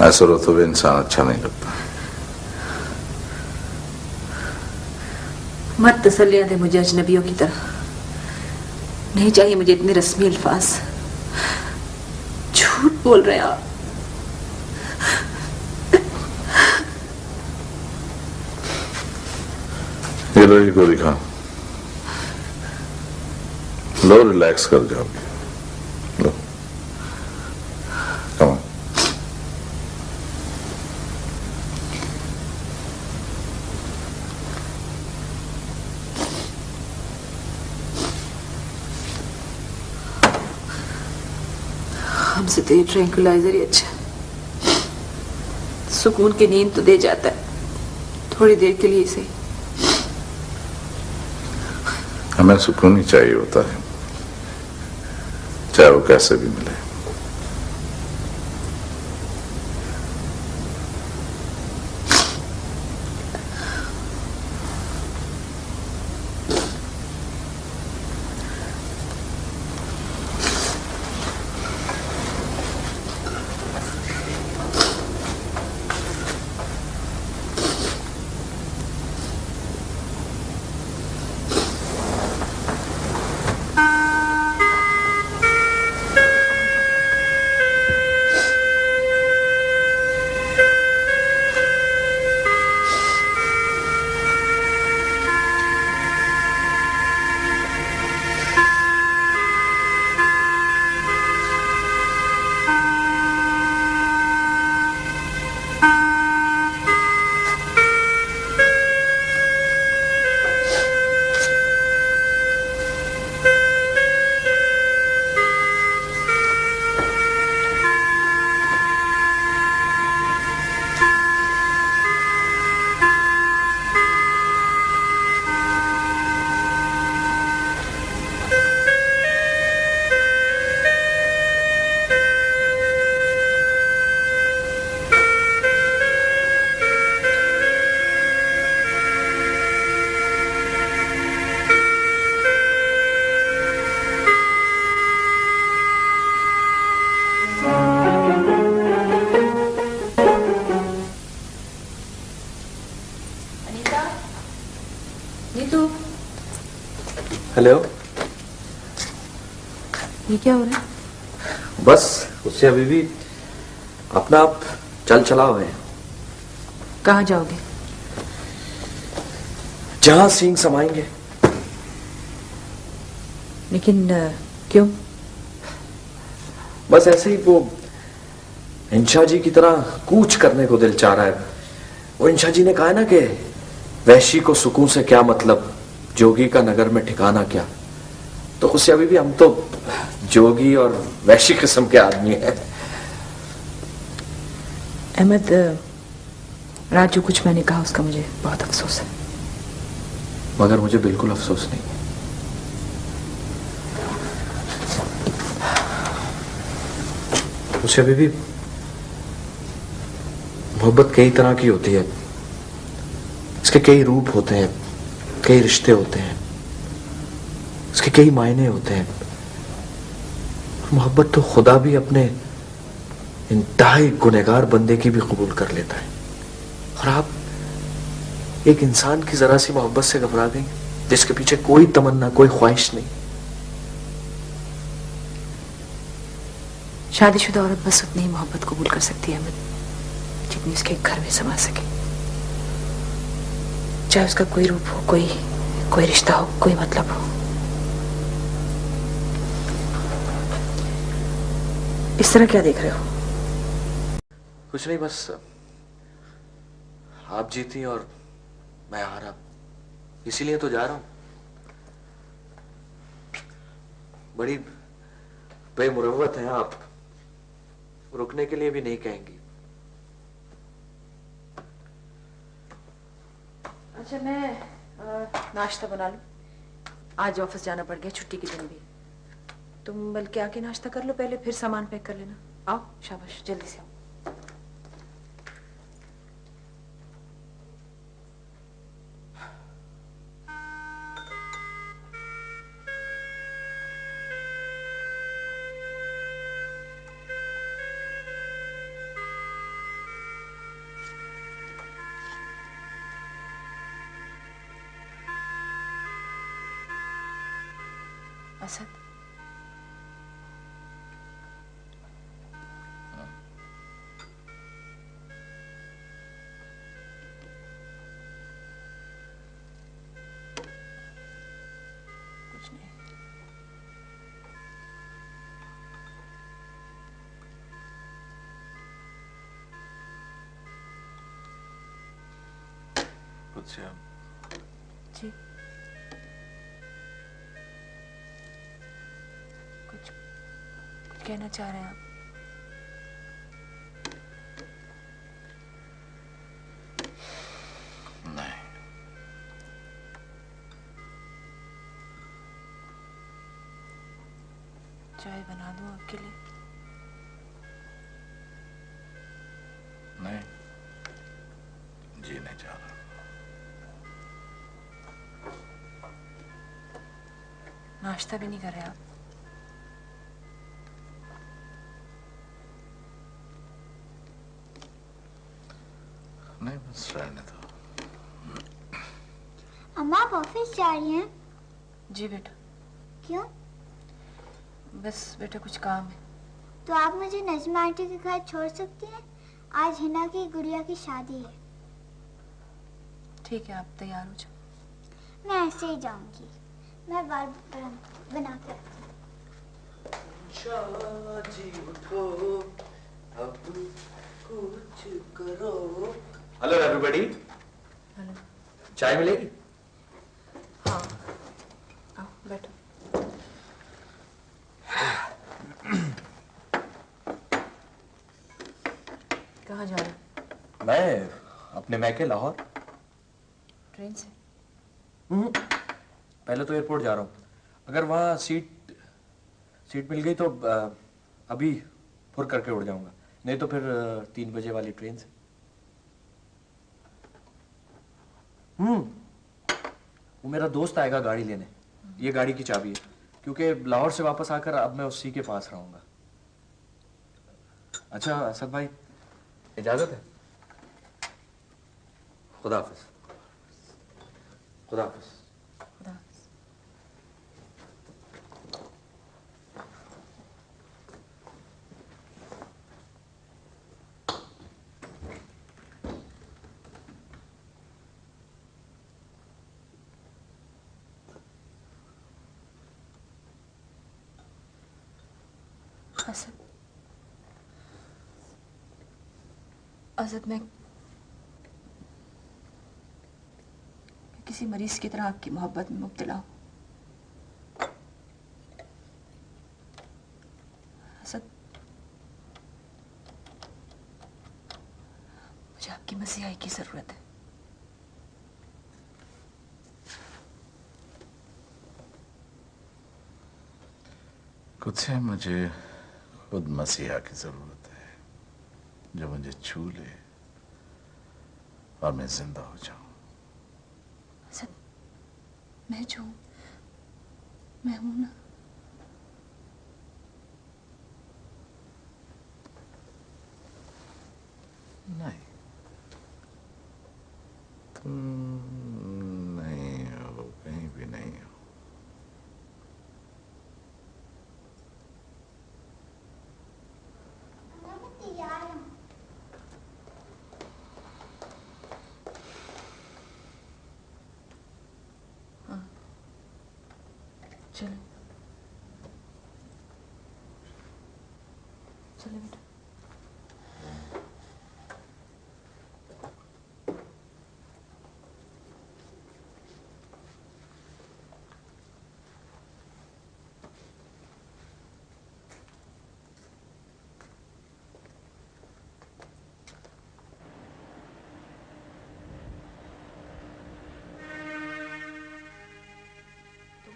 ऐसा रो तो भी इंसान अच्छा नहीं लगता। मत तसल्लियां दे मुझे अजनबियों की तरह। नहीं चाहिए मुझे इतने रस्मी अल्फाज। झूठ बोल रहे हैं आप। ये लो, ये गोली खा लो, रिलैक्स कर जाओगे। लो कम ऑन। हमसे तो ये ट्रैंक्विलाइजर ही अच्छा, सुकून की नींद तो दे जाता है थोड़ी देर के लिए ही सही। हमें सुकून ही चाहिए होता है, चाहे वो कैसे भी मिले। हेलो। ये क्या हो रहा है? बस उससे अभी भी अपना आप चल चला हुए हैं। कहाँ जाओगे? जहां सींग समाएंगे। लेकिन क्यों? बस ऐसे ही वो इंशा जी की तरह कूच करने को दिल चाह रहा है। वो इंशा जी ने कहा है ना कि वैशी को सुकून से क्या मतलब, जोगी का नगर में ठिकाना क्या। तो उससे अभी भी हम तो जोगी और वैशी किस्म के आदमी हैं। अहमद, राजू कुछ मैंने कहा उसका मुझे बहुत अफसोस है। मगर मुझे बिल्कुल अफसोस नहीं है। मुझे अभी भी मोहब्बत कई तरह की होती है। इसके कई रूप होते हैं, कई रिश्ते होते हैं, इसके कई मायने होते हैं। मोहब्बत तो खुदा भी अपने इंतहाई गुनहगार बंदे की भी कबूल कर लेता है। और आप एक इंसान की जरा सी मोहब्बत से घबरा गई, जिसके पीछे कोई तमन्ना, कोई ख्वाहिश नहीं। शादीशुदा औरत बस उतनी ही मोहब्बत कबूल कर सकती है अहमद, जितनी उसके घर में समा सके। चाहे उसका कोई रूप हो, कोई रिश्ता हो, कोई मतलब हो। इस तरह क्या देख रहे हो? कुछ नहीं, बस आप जीती और मैं हारा, इसीलिए तो जा रहा हूं। बड़ी बेमुरव्वत हैं आप, रुकने के लिए भी नहीं कहेंगी। अच्छा, मैं नाश्ता बना लूं। आज ऑफिस जाना पड़ गया, छुट्टी के दिन भी। तुम बल्कि आके नाश्ता कर लो पहले, फिर सामान पैक कर लेना। आओ, शाबाश, जल्दी से आओ। असद, कुछ नहीं। कुछ जी, कुछ कहना चाह रहे हैं आप? नहीं। चाय बना दूं आपके लिए? नहीं, जी नहीं चाह रहा। नाश्ता भी नहीं कर रहे आप? नहीं, बस रहने दो। अम्मा आप ऑफिस जा रही हैं? जी बेटा। क्यों? बस बेटा कुछ काम है। तो आप मुझे नजमा आंटी के घर छोड़ सकती हैं? आज हिना की गुड़िया की शादी है। ठीक है, आप तैयार हो जाओ। मैं ऐसे ही जाऊंगी। मैं बाल बना के रखती हूँ। जी उठो, अब कुछ करो। Hello everybody. हेलो। चाय मिलेगी? हाँ, आओ बैठो। कहाँ जा रहे हो? मैं अपने मैके लाहौर। ट्रेन से? पहले तो एयरपोर्ट जा रहा हूँ। अगर वहाँ सीट मिल गई तो अभी फुर करके उड़ जाऊंगा, नहीं तो फिर 3 बजे वाली ट्रेन से। वो मेरा दोस्त आएगा गाड़ी लेने। ये गाड़ी की चाबी है, क्योंकि लाहौर से वापस आकर अब मैं उसी के पास रहूंगा। अच्छा असद भाई, इजाजत है? खुदा हाफिज। खुदा हाफिज। खुदा हाफिज। असद मैं किसी मरीज की तरह आपकी मोहब्बत में मुब्तला हूं। असद, मुझे आपकी मसीहाई की जरूरत है। कुछ है, मुझे खुद मसीहा की जरूरत है जो मुझे छू ले और मैं जिंदा हो जाऊं। असद, मैं जो मैं हूं ना, नहीं, तुम नहीं हो, कहीं भी नहीं हो। मैं तैयार हूँ। चलो चलो बेटा। तुम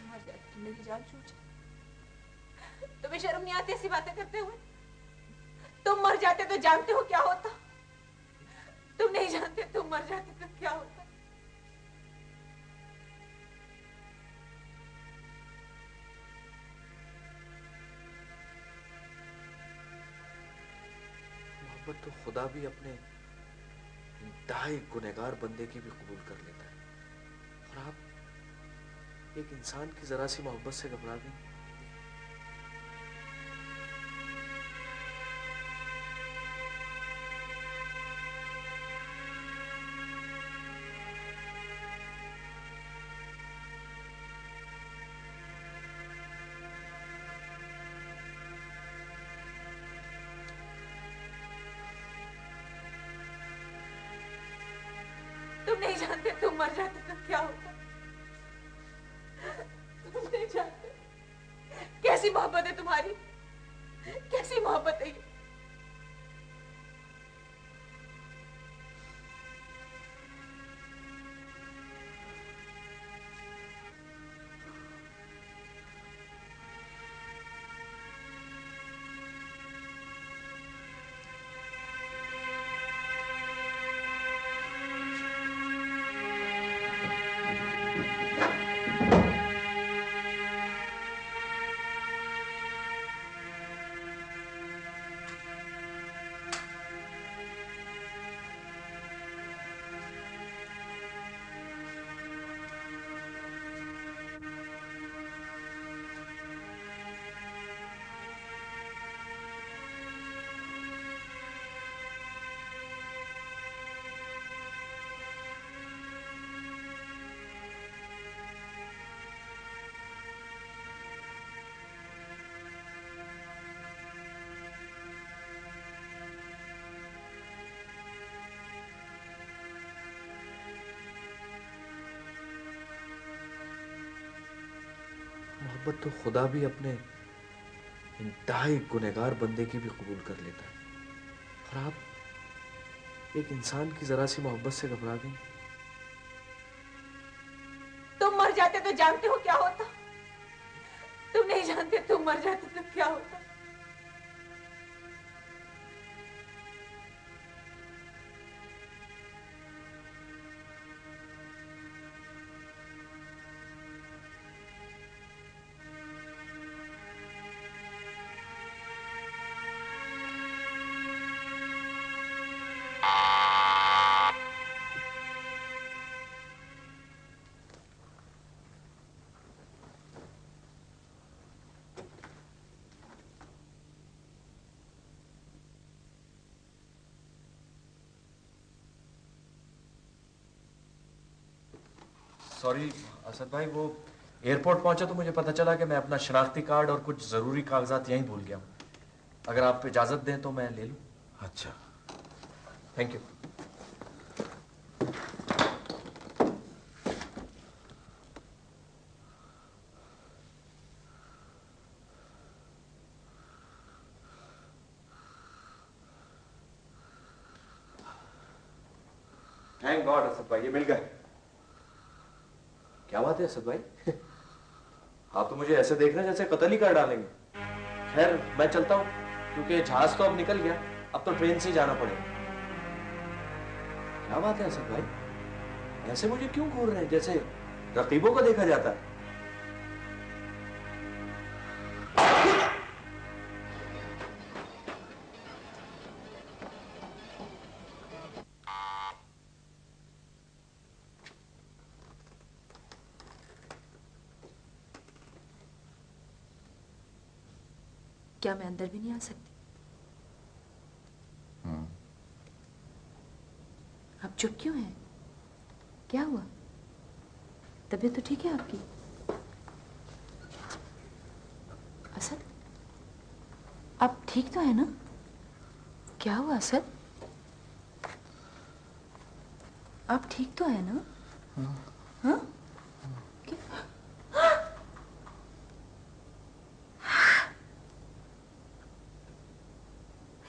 मेरी जान छूट, तुम्हें शर्म नहीं आती ऐसी बातें करते हुए? तुम मर जाते तो जानते हो क्या होता? तुम नहीं जानते, तुम मर जाते तो क्या होता? मोहब्बत तो खुदा भी अपने इंतहाई गुनहगार बंदे की भी कबूल कर लेता है, और आप एक इंसान की जरा सी मोहब्बत से घबरा गई। तुम नहीं जानते, तुम मर जाते तो क्या होता? तुम नहीं जानते कैसी मोहब्बत है तुम्हारी, कैसी मोहब्बत है ये। मोहब्बत तो खुदा भी अपने इंतहाई गुनहगार बंदे की भी कबूल कर लेता है, और आप एक इंसान की जरा सी मोहब्बत से घबरा गई। तुम मर जाते तो जानते हो क्या होता? तुम नहीं जानते, तुम मर जाते तो क्या होता? सॉरी असद भाई, वो एयरपोर्ट पहुंचा तो मुझे पता चला कि मैं अपना शनाख्ती कार्ड और कुछ जरूरी कागजात यहीं भूल गया हूँ। अगर आप इजाजत दें तो मैं ले लूं। अच्छा, thank you. Thank God Asad भाई, ये मिल गए। क्या बात है असद भाई, आप तो मुझे ऐसे देख रहे हैं जैसे कत्ल ही कर डालेंगे। खैर मैं चलता हूं, क्योंकि जहाज तो अब निकल गया, अब तो ट्रेन से जाना पड़ेगा। क्या बात है असद भाई, ऐसे मुझे क्यों घूर रहे हैं जैसे रकीबों को देखा जाता है? क्या मैं अंदर भी नहीं आ सकती? आप चुप क्यों हैं? क्या हुआ? तबीयत तो ठीक है आपकी? असद, आप ठीक तो है ना? क्या हुआ असद? आप ठीक तो है ना? हाँ?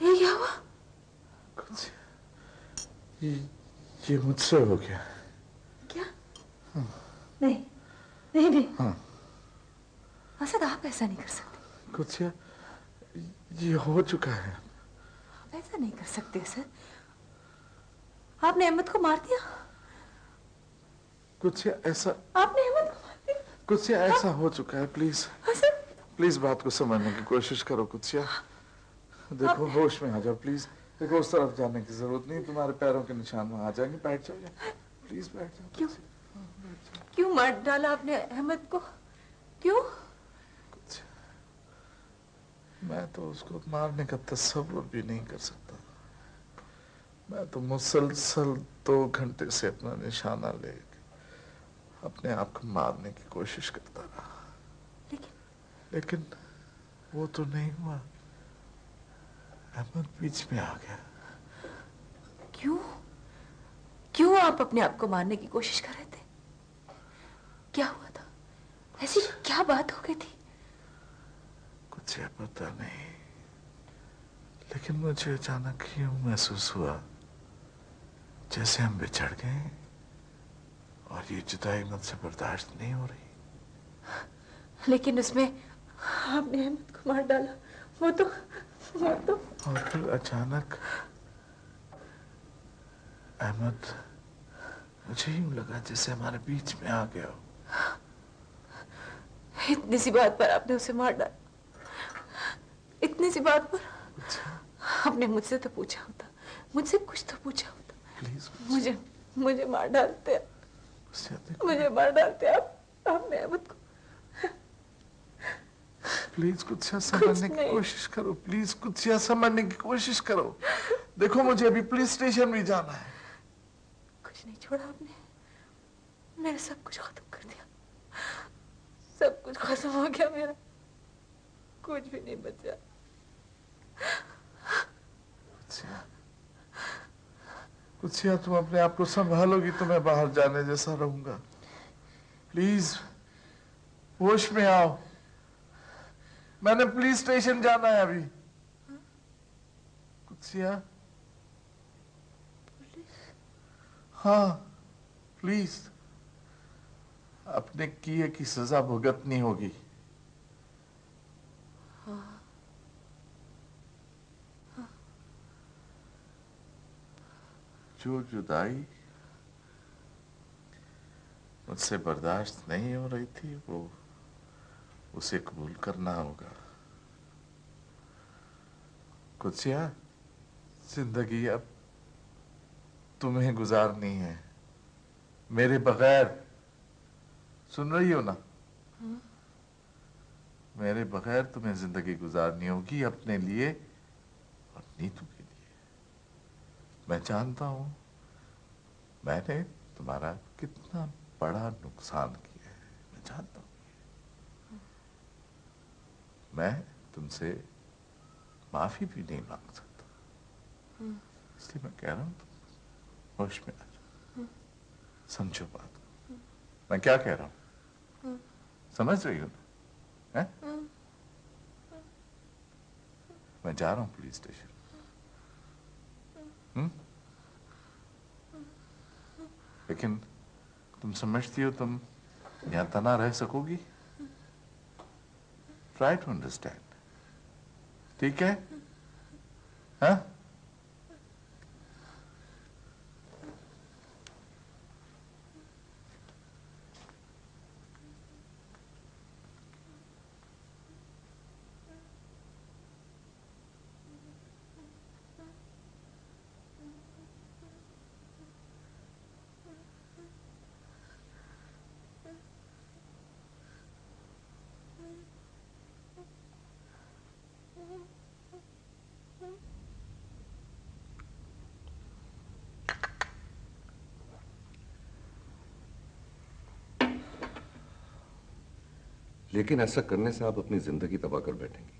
ये क्या हुआ? कुछ ये मुझसे हो गया। क्या? नहीं नहीं नहीं। हाँ। असद, आप ऐसा नहीं कर सकते। कुछ ये हो चुका है। आप ऐसा नहीं कर सकते असद। आपने अहमद को मार दिया। कुछ ऐसा, आपने अहमद को मार दिया। कुछ ऐसा हो चुका है। प्लीज प्लीज बात को समझने की कोशिश करो। कुछ देखो, होश में आ जाओ प्लीज। देखो, उस तरफ जाने की जरूरत नहीं, तुम्हारे पैरों के निशान वहां आ जाएंगे। बैठ जाओ, प्लीज बैठ जाओ। क्यों क्यों मार डाला आपने अहमद को? क्यों? कुछ मैं तो उसको मारने का तस्वुर भी नहीं कर सकता। मैं तो मुसलसल 2 घंटे से अपना निशाना लेके अपने आप को मारने की कोशिश करता रहा, लेकिन वो तो नहीं हुआ। अहमद बीच में आ गया। क्यों क्यों आप अपने आप को मारने की कोशिश कर रहे थे? क्या हुआ था? ऐसी क्या बात हो गई थी? कुछ पता नहीं, लेकिन मुझे अचानक यूं महसूस हुआ जैसे हम बिछड़ गए और ये जुदाई मुझसे बर्दाश्त नहीं हो रही। लेकिन उसमें आपने अहमद को मार डाला। वो तो और फिर अचानक अहमद, मुझे यूं लगा जैसे हमारे बीच में आ गया हो। इतनी सी बात पर आपने उसे मार डाला? इतनी सी बात पर? आपने मुझसे तो पूछा होता, मुझसे कुछ तो पूछा होता। प्लीज मुझे मार डालते, मुझे मार डालते आप। आपने अहमद को। प्लीज कुछ समझने की कोशिश करो। प्लीज कुछ समझने की कोशिश करो। देखो, मुझे अभी पुलिस स्टेशन भी जाना है। कुछ नहीं छोड़ा आपने। मेरा सब कुछ खत्म कर दिया। सब कुछ खत्म हो गया मेरा, कुछ भी नहीं बचा। कुछ तुम अपने आप को संभालोगी तो मैं बाहर जाने जैसा रहूंगा। प्लीज होश में आओ। मैंने पुलिस स्टेशन जाना है अभी। कुछ हाँ, प्लीज। अपने किए की सजा भुगतनी होगी। जो जुदाई मुझसे बर्दाश्त नहीं हो रही थी, वो उसे कबूल करना होगा। कुछ जिंदगी अब तुम्हें गुजारनी है मेरे बगैर। सुन रही हो ना? मेरे बगैर तुम्हें जिंदगी गुजारनी होगी, अपने लिए और नीतू के लिए। मैं जानता हूं मैंने तुम्हारा कितना बड़ा नुकसान किया है। मैं जानता हूं। मैं तुमसे माफी भी नहीं मांग सकता। इसलिए मैं कह रहा हूं होश में आ जाओ, समझो बात को। मैं क्या कह रहा हूं समझ रही हो ना? हैं? मैं जा रहा हूं पुलिस स्टेशन। लेकिन तुम समझती हो तुम यहां तना रह सकोगी? ट्राई टू अंडरस्टैंड, ठीक है? हाँ? लेकिन ऐसा करने से आप अपनी जिंदगी तबाह कर बैठेंगी।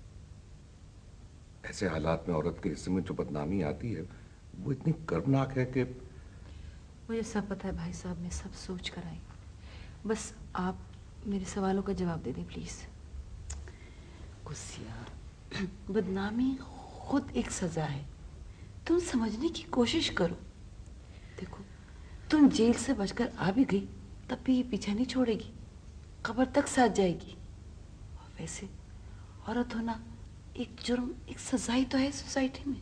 ऐसे हालात में औरत के हिस्से में जो बदनामी आती है वो इतनी कर्मनाक है कि मुझे सब पता है भाई साहब, मैं सब सोच कर आई। बस आप मेरे सवालों का जवाब दे दें प्लीज। गुस्सिया, बदनामी खुद एक सजा है, तुम समझने की कोशिश करो। देखो, तुम जेल से बचकर आ भी गई तब भी ये पीछा नहीं छोड़ेगी, कब्र तक साथ जाएगी। और वैसे औरत होना एक जुर्म, एक सजा ही तो है सोसाइटी में।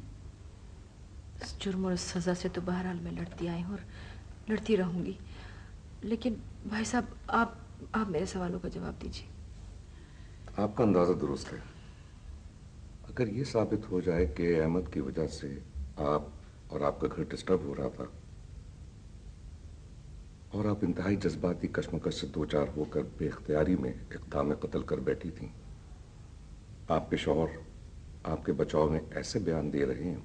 इस जुर्म और सजा से तो बहरहाल मैं लड़ती आई हूँ और लड़ती रहूंगी। लेकिन भाई साहब आप मेरे सवालों का जवाब दीजिए। आपका अंदाजा दुरुस्त है। अगर ये साबित हो जाए कि अहमद की वजह से आप और आपका घर डिस्टर्ब हो रहा था और आप इंतहाई जज्बाती कश्मकश से दो चार होकर बेख्तियारी में इक़दाम कत्ल कर बैठी थी, आपके शौहर आपके बचाव में ऐसे बयान दे रहे हैं,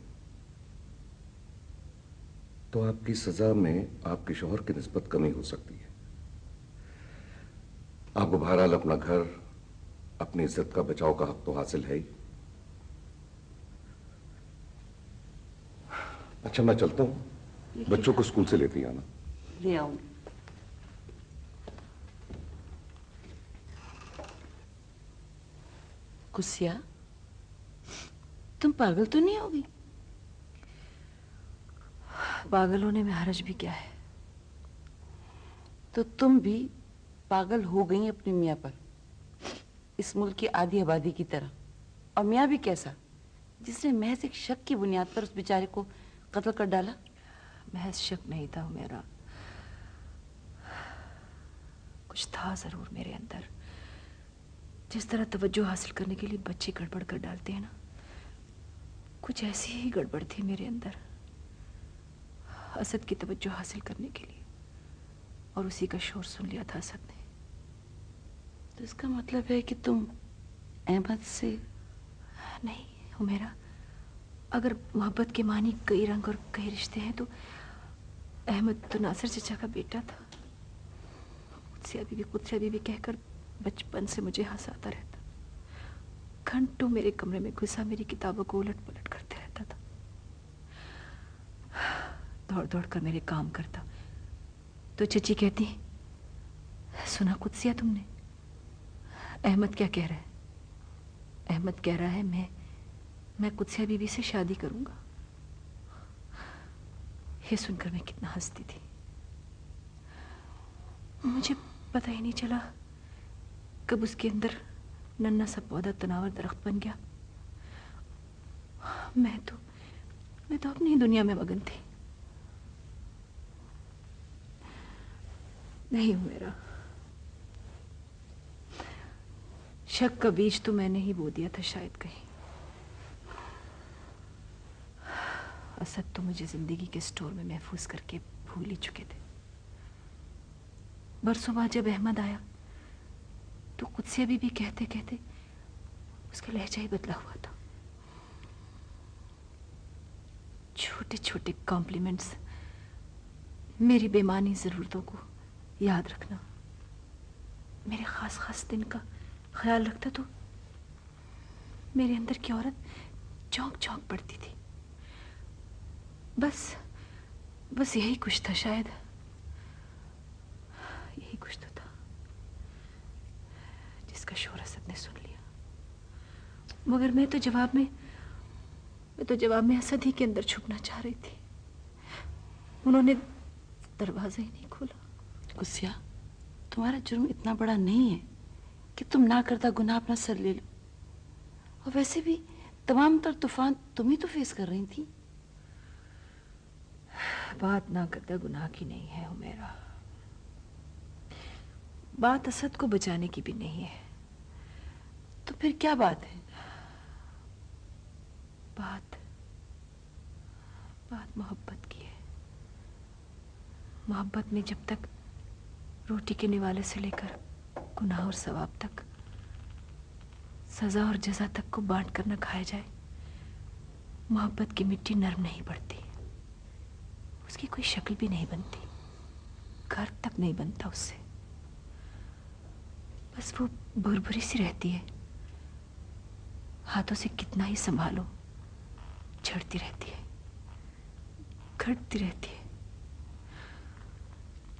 तो आपकी सजा में आपके शौहर की निस्बत कमी हो सकती है। आपको बहरहाल अपना घर, अपनी इज्जत का बचाव का हक तो हासिल है ही। अच्छा, मैं चलता हूं, बच्चों को स्कूल से लेते ही आना। ले आऊंगी। गुस्सिया, तुम पागल तो नहीं होगी? पागल होने में हर्ज भी क्या है? तो तुम भी पागल हो गई अपने मियाँ पर, इस मुल्क की आधी आबादी की तरह। और मियाँ भी कैसा, जिसने महज एक शक की बुनियाद पर उस बेचारे को कत्ल कर डाला। महज शक नहीं था मेरा, कुछ था जरूर मेरे अंदर। जिस तरह तवज्जो हासिल करने के लिए बच्चे गड़बड़ कर डालते हैं ना, कुछ ऐसी ही गड़बड़ थी मेरे अंदर, असद की तवज्जो हासिल करने के लिए। और उसी का शोर सुन लिया था असद ने। तो इसका मतलब है कि तुम अहमद से? नहीं हुमैरा, अगर मोहब्बत के मानी कई रंग और कई रिश्ते हैं तो अहमद तो नासिर चचा का बेटा था। कुत्सिया बीबी कहकर बचपन से मुझे हंसाता रहता, घंटों मेरे कमरे में घुसा मेरी किताबों को उलट पलट करते रहता था, दौड़ दौड़ कर मेरे काम करता। तो चची कहती, सुना कुत्सिया तुमने, अहमद क्या कह रहा है? अहमद कह रहा है मैं कुत्सिया बीबी से शादी करूंगा। ये सुनकर मैं कितना हंसती थी, मुझे पता ही नहीं चला कब उसके अंदर नन्हा सा पौधा तनावर दरख्त बन गया। मैं तो अपनी ही दुनिया में मगन थी। नहीं मेरा शक का बीज तो मैंने ही बो दिया था शायद कहीं। असद तो मुझे जिंदगी के स्टोर में महफूज करके भूल ही चुके थे। बरसों बाद जब अहमद आया तो कुत्सिया बीबी कहते कहते उसका लहजा ही बदला हुआ था। छोटे छोटे कॉम्प्लीमेंट्स, मेरी बेमानी जरूरतों को याद रखना, मेरे खास दिन का ख्याल रखता तो मेरे अंदर की औरत चौंक चौंक पड़ती थी। बस यही कुछ था, शायद यही कुछ तो था जिसका शोर असद ने सुन लिया। मगर मैं तो जवाब में असद ही के अंदर छुपना चाह रही थी। उन्होंने दरवाजा ही नहीं खोला। कुसिया, तुम्हारा जुर्म इतना बड़ा नहीं है कि तुम ना करता गुनाह अपना सर ले लो। और वैसे भी तमाम तर तूफान तुम ही तो फेस कर रही थी। बात ना करता गुनाह की नहीं है हुमैरा, बात असद को बचाने की भी नहीं है। तो फिर क्या बात है? बात मोहब्बत की है। मोहब्बत में जब तक रोटी के निवाले से लेकर गुनाह और सवाब तक, सजा और जजा तक को बांट कर न खाया जाए, मोहब्बत की मिट्टी नरम नहीं पड़ती, उसकी कोई शक्ल भी नहीं बनती, घर तक नहीं बनता उससे। बस वो भुरभुरी सी रहती है, हाथों से कितना ही संभालो झड़ती रहती है, घटती रहती है,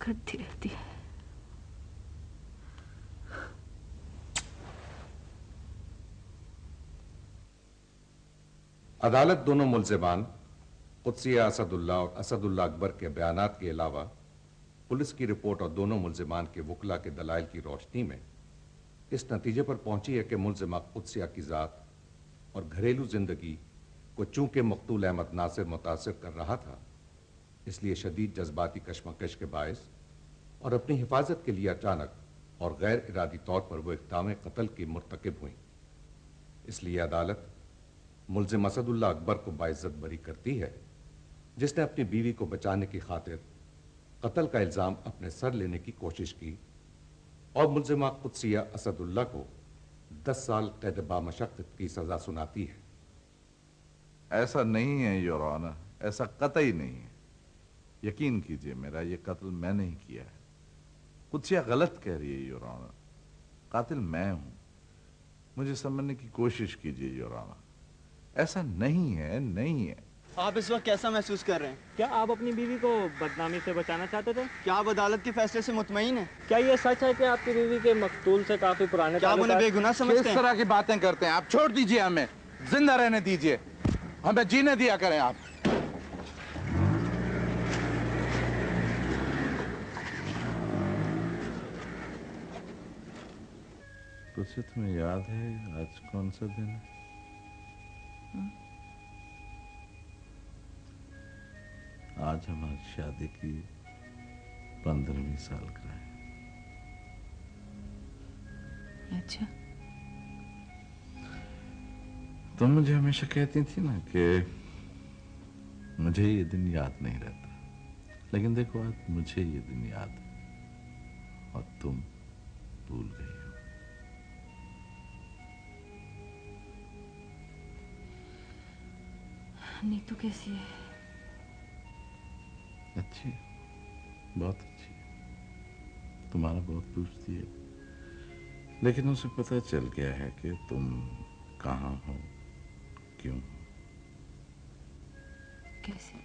घटती रहती है। अदालत दोनों मुल्जिमान कुद्सिया असदुल्ला और असदुल्ला अकबर के बयानात के अलावा पुलिस की रिपोर्ट और दोनों मुल्जिमान के वकला के दलाइल की रोशनी में इस नतीजे पर पहुंची है कि मुल्जिमा कुद्सिया की ज़ात और घरेलू जिंदगी को चूंकि मकतूल अहमद नासिर मुतासिर कर रहा था, इसलिए शदीद जज्बाती कशमकश के बायस और अपनी हिफाजत के लिए अचानक और गैर इरादी तौर पर वो इक़दाम कत्ल की मुर्तकिब हुई। इसलिए अदालत मुल्जिम असदुल्ला अकबर को बाइज्जत बरी करती है, जिसने अपनी बीवी को बचाने की खातिर कत्ल का इल्ज़ाम अपने सर लेने की कोशिश की, और मुल्जिमा कुद्सिया असदुल्ला को 10 साल कैद बामशक्कत की सजा सुनाती है। ऐसा नहीं है योर ऑनर, ऐसा कतई नहीं है। यकीन कीजिए, मेरा ये कत्ल मैं नहीं किया है। कुद्सिया गलत कह रही है योर ऑनर, कातिल मैं हूं। मुझे समझने की कोशिश कीजिए योर ऑनर, ऐसा नहीं है, नहीं है। आप इस वक्त कैसा महसूस कर रहे हैं? क्या आप अपनी बीवी को बदनामी से बचाना चाहते थे? क्या आप अदालत के फैसले से मुतमईन हैं? क्या ये सच है कि आपकी बीवी के मकतूल से काफी पुराने क्या आप उन्हें बेगुनाह समझते हैं? किस तरह की बातें करते हैं आप? छोड़ दीजिए, हमें जिंदा रहने दीजिए, हमें जीने दिया करें आप। कुछ तुम्हें याद है आज कौन सा दिन है? आज हमारी शादी की 15वीं सालगिरह है। अच्छा, तुम मुझे हमेशा कहती थी ना कि मुझे ये दिन याद नहीं रहता, लेकिन देखो आज मुझे ये दिन याद है और तुम भूल गई हो। नीतू कैसी है? अच्छी, बहुत अच्छी है। तुम्हारा बहुत पूछती है, लेकिन उसे पता चल गया है कि तुम कहाँ हो, क्यों हो। कैसे?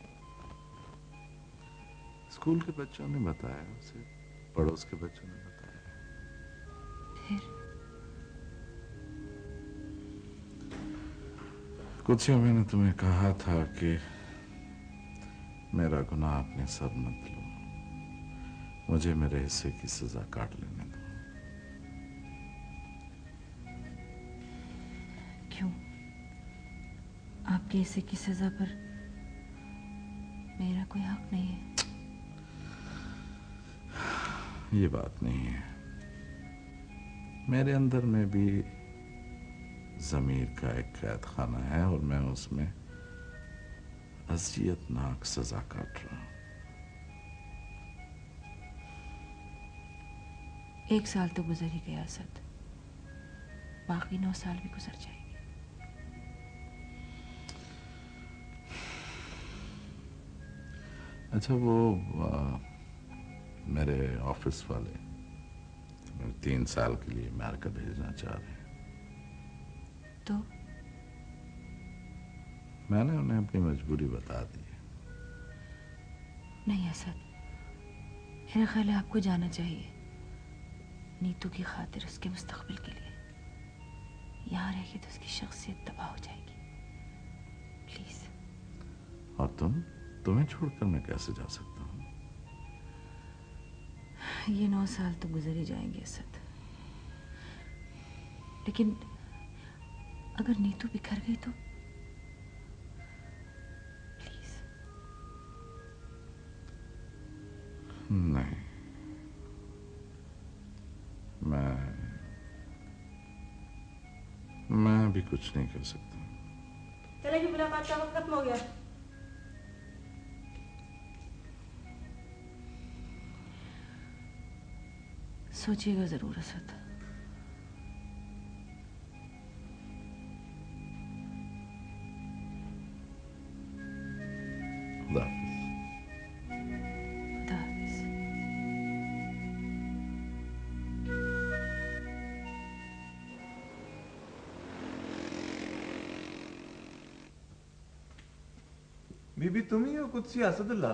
स्कूल के बच्चों ने बताया उसे, पड़ोस के बच्चों ने बताया। फिर कुछ ही मैंने तुम्हें कहा था कि मेरा गुनाह अपने सर मत लो, मुझे मेरे हिस्से की सजा काट लेने दो। क्यों? आपके हिस्से की सजा पर मेरा कोई हक नहीं है? ये बात नहीं है, मेरे अंदर में भी ज़मीर का एक कैद खाना है और मैं उसमें अज़ियतनाक सजा काट रहा हूं। 1 साल तो गुजर ही गया असद, बाकी 9 साल भी गुजर जाएंगे। अच्छा, वो मेरे ऑफिस वाले 3 साल के लिए अमेरिका भेजना चाह रहे हैं। तो मैंने उन्हें अपनी मजबूरी बता दी। नहीं असद, मेरा ख्याल है आपको जाना चाहिए। नीतू की खातिर, उसके मुस्तकबिल के लिए। यहाँ रहेगी तो उसकी शख्सियत तबाह हो जाएगी। प्लीज। और तुम्हें छोड़कर मैं कैसे जा सकता हूँ? ये 9 साल तो गुजर ही जाएंगे असद, लेकिन अगर नीतू बिखर गई तो प्लीज। नहीं, मैं अभी कुछ नहीं कर सकता। चलेगी, मुलाकात का वक्त खत्म हो गया। सोचिएगा जरूर असद। खुदा हाफिज। बीबी तुम ही हो कुदसी असदुल्ला?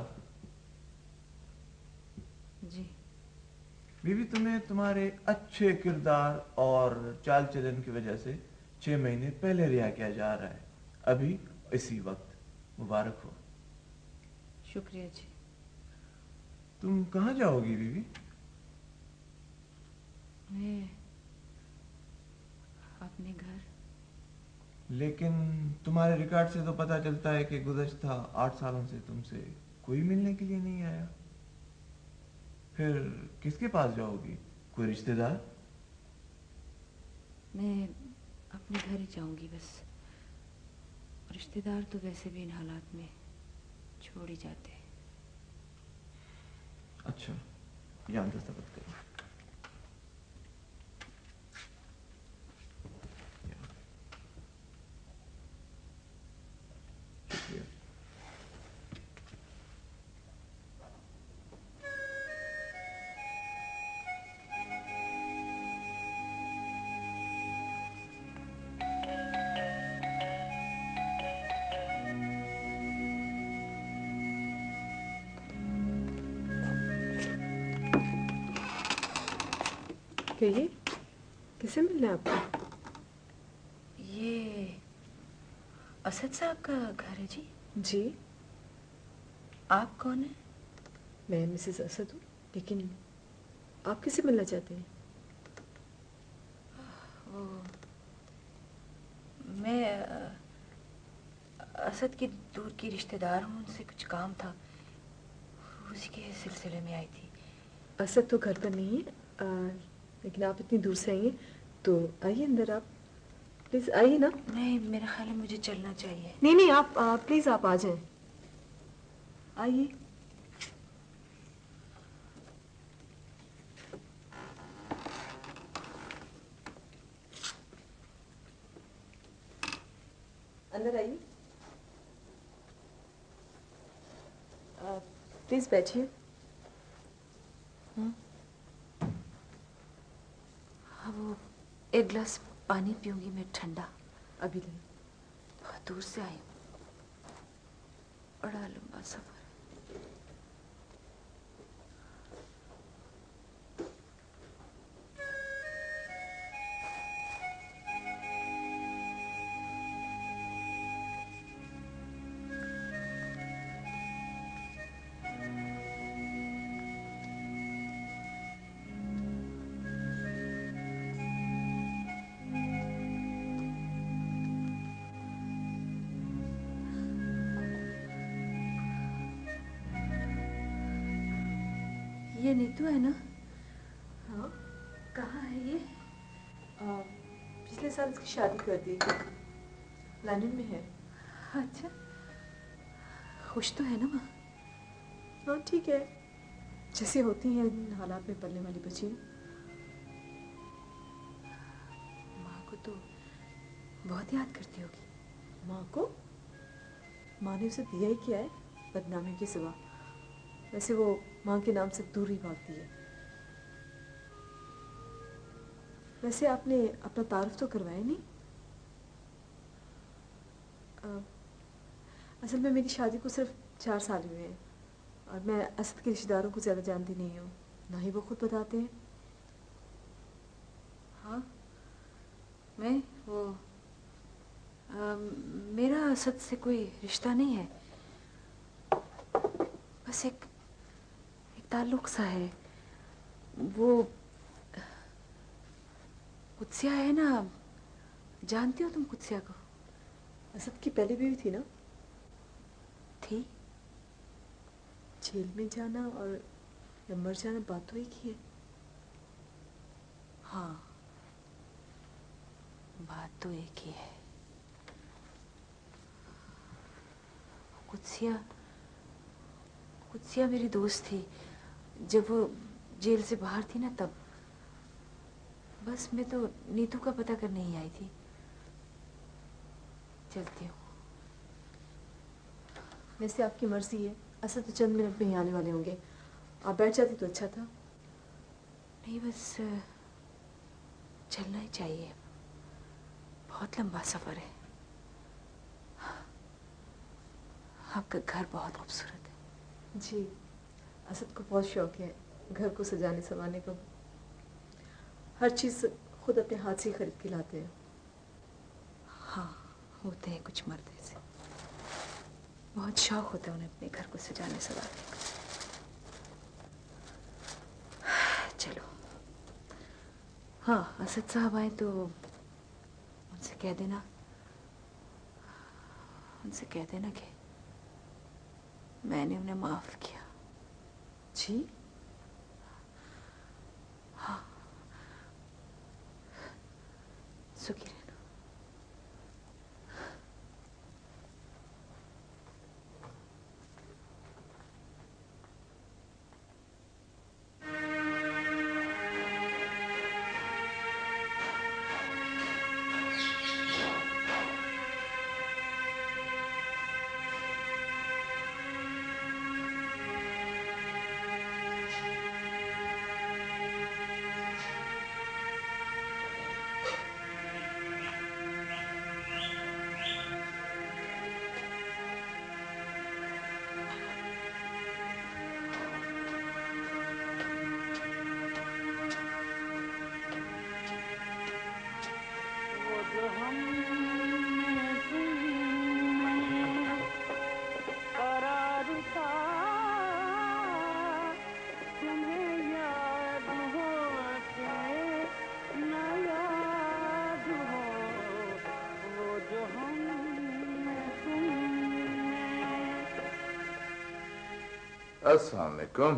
जी। बीबी तुम्हें तुम्हारे अच्छे किरदार और चाल चलन की वजह से 6 महीने पहले रिहा किया जा रहा है, अभी इसी वक्त। मुबारक हो। शुक्रिया जी। तुम कहाँ जाओगी बीबी? मैं अपने घर। लेकिन तुम्हारे रिकॉर्ड से तो पता चलता है कि गुज़श्ता 8 सालों से तुमसे कोई मिलने के लिए नहीं आया। फिर किसके पास जाओगी? कोई रिश्तेदार? मैं अपने घर ही जाऊंगी बस। रिश्तेदार तो वैसे भी इन हालात में छोड़ ही जाते हैं। अच्छा, यहाँ दस्तखत करो। शुक्रिया। कहिए, किसे मिलना है आपको? ये असद साहब का घर है जी? जी। आप कौन है? मैं मिसेस असद हूँ, लेकिन आप किसे मिलना चाहते हैं? वो मैं असद की दूर की रिश्तेदार हूँ, उनसे कुछ काम था, उसी के सिलसिले में आई थी। असद तो घर पर नहीं है, लेकिन आप इतनी दूर से आई हैं तो आइए अंदर। आप प्लीज आइए ना। नहीं, मेरा ख्याल है मुझे चलना चाहिए। नहीं नहीं, आप प्लीज आप आ जाएं। आइए। अंदर आइए। प्लीज बैठिए। वो एक गिलास पानी पीऊंगी मैं, ठंडा। अभी नहीं। बहुत दूर से आई हूँ, बड़ा लंबा सफर। ये नीतू है ना? हाँ। कहाँ है ये? पिछले साल इसकी शादी कर दी, लंदन में है। अच्छा, खुश तो है ना माँ? हाँ ठीक है, जैसे होती हैं इन हालात में पलने वाली बच्ची। माँ को तो बहुत याद करती होगी। माँ को? माँ ने उसे दिया ही क्या है बदनामी के सिवा। वैसे वो माँ के नाम से दूर ही भागती है। वैसे आपने अपना तारुफ तो करवाया नहीं? असल में मेरी शादी को सिर्फ 4 साल हुए हैं और मैं असद के रिश्तेदारों को ज़्यादा जानती नहीं हूँ, ना ही वो खुद बताते हैं। हाँ, मैं वो मेरा असद से कोई रिश्ता नहीं है, बस एक ताल्लुक सा है। वो कुत्सिया है ना, जानती हो तुम कुत्सिया को? असद की पहली बीवी थी ना? थी। जेल में जाना और या मर जाना बात तो एक ही है। हाँ, बात तो एक ही है। कुत्सिया मेरी दोस्त थी जब वो जेल से बाहर थी ना, तब। बस मैं तो नीतू का पता करने ही आई थी। चलती हूँ। वैसे आपकी मर्जी है, असद तो चंद मिनट में ही आने वाले होंगे, आप बैठ जाती तो अच्छा था। नहीं, बस चलना ही चाहिए, बहुत लंबा सफर है। आपका घर बहुत खूबसूरत है। जी, असद को बहुत शौक है घर को सजाने संवारने का। हर चीज़ खुद अपने हाथ से खरीद के लाते हैं। हाँ, होते हैं कुछ मर्द ऐसे, बहुत शौक होता है उन्हें अपने घर को सजाने संवारने का। चलो, हाँ, असद साहब आए तो उनसे कह देना कि मैंने उन्हें माफ किया। जी? हाँ, सुखी रहना। अस्सलाम वालेकुम।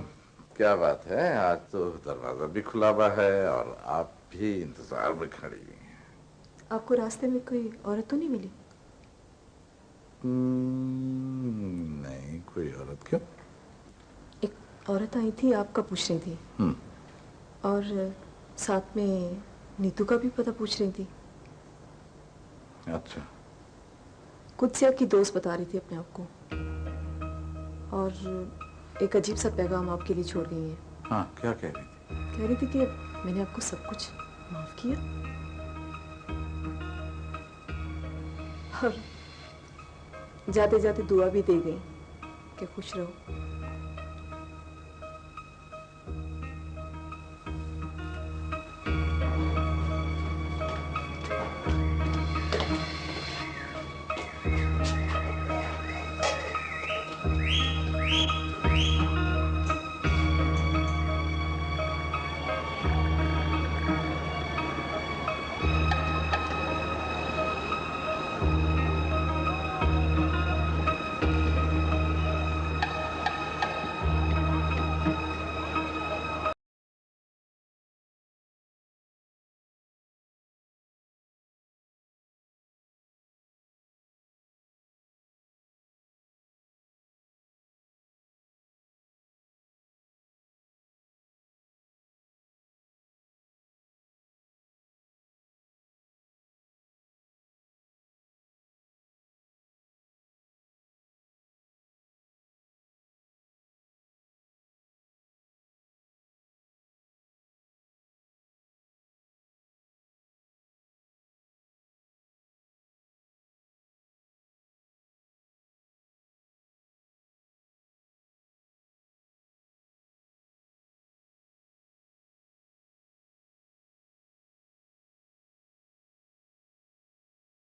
क्या बात है, आज तो दरवाजा भी खुला हुआ है और आप भी इंतजार में खड़ी हुई हैं। आपको रास्ते में कोई औरत तो नहीं मिली? नहीं, कोई औरत क्यों? एक औरत आई थी, आपका पूछ रही थी। और साथ में नीतू का भी पता पूछ रही थी। अच्छा। कुत्सिया की दोस्त बता रही थी अपने आप को, और एक अजीब सा पैगाम आपके लिए छोड़ गई है। हाँ, क्या कह रही थी? कह रही थी कि मैंने आपको सब कुछ माफ किया और जाते जाते दुआ भी दे गई कि खुश रहो।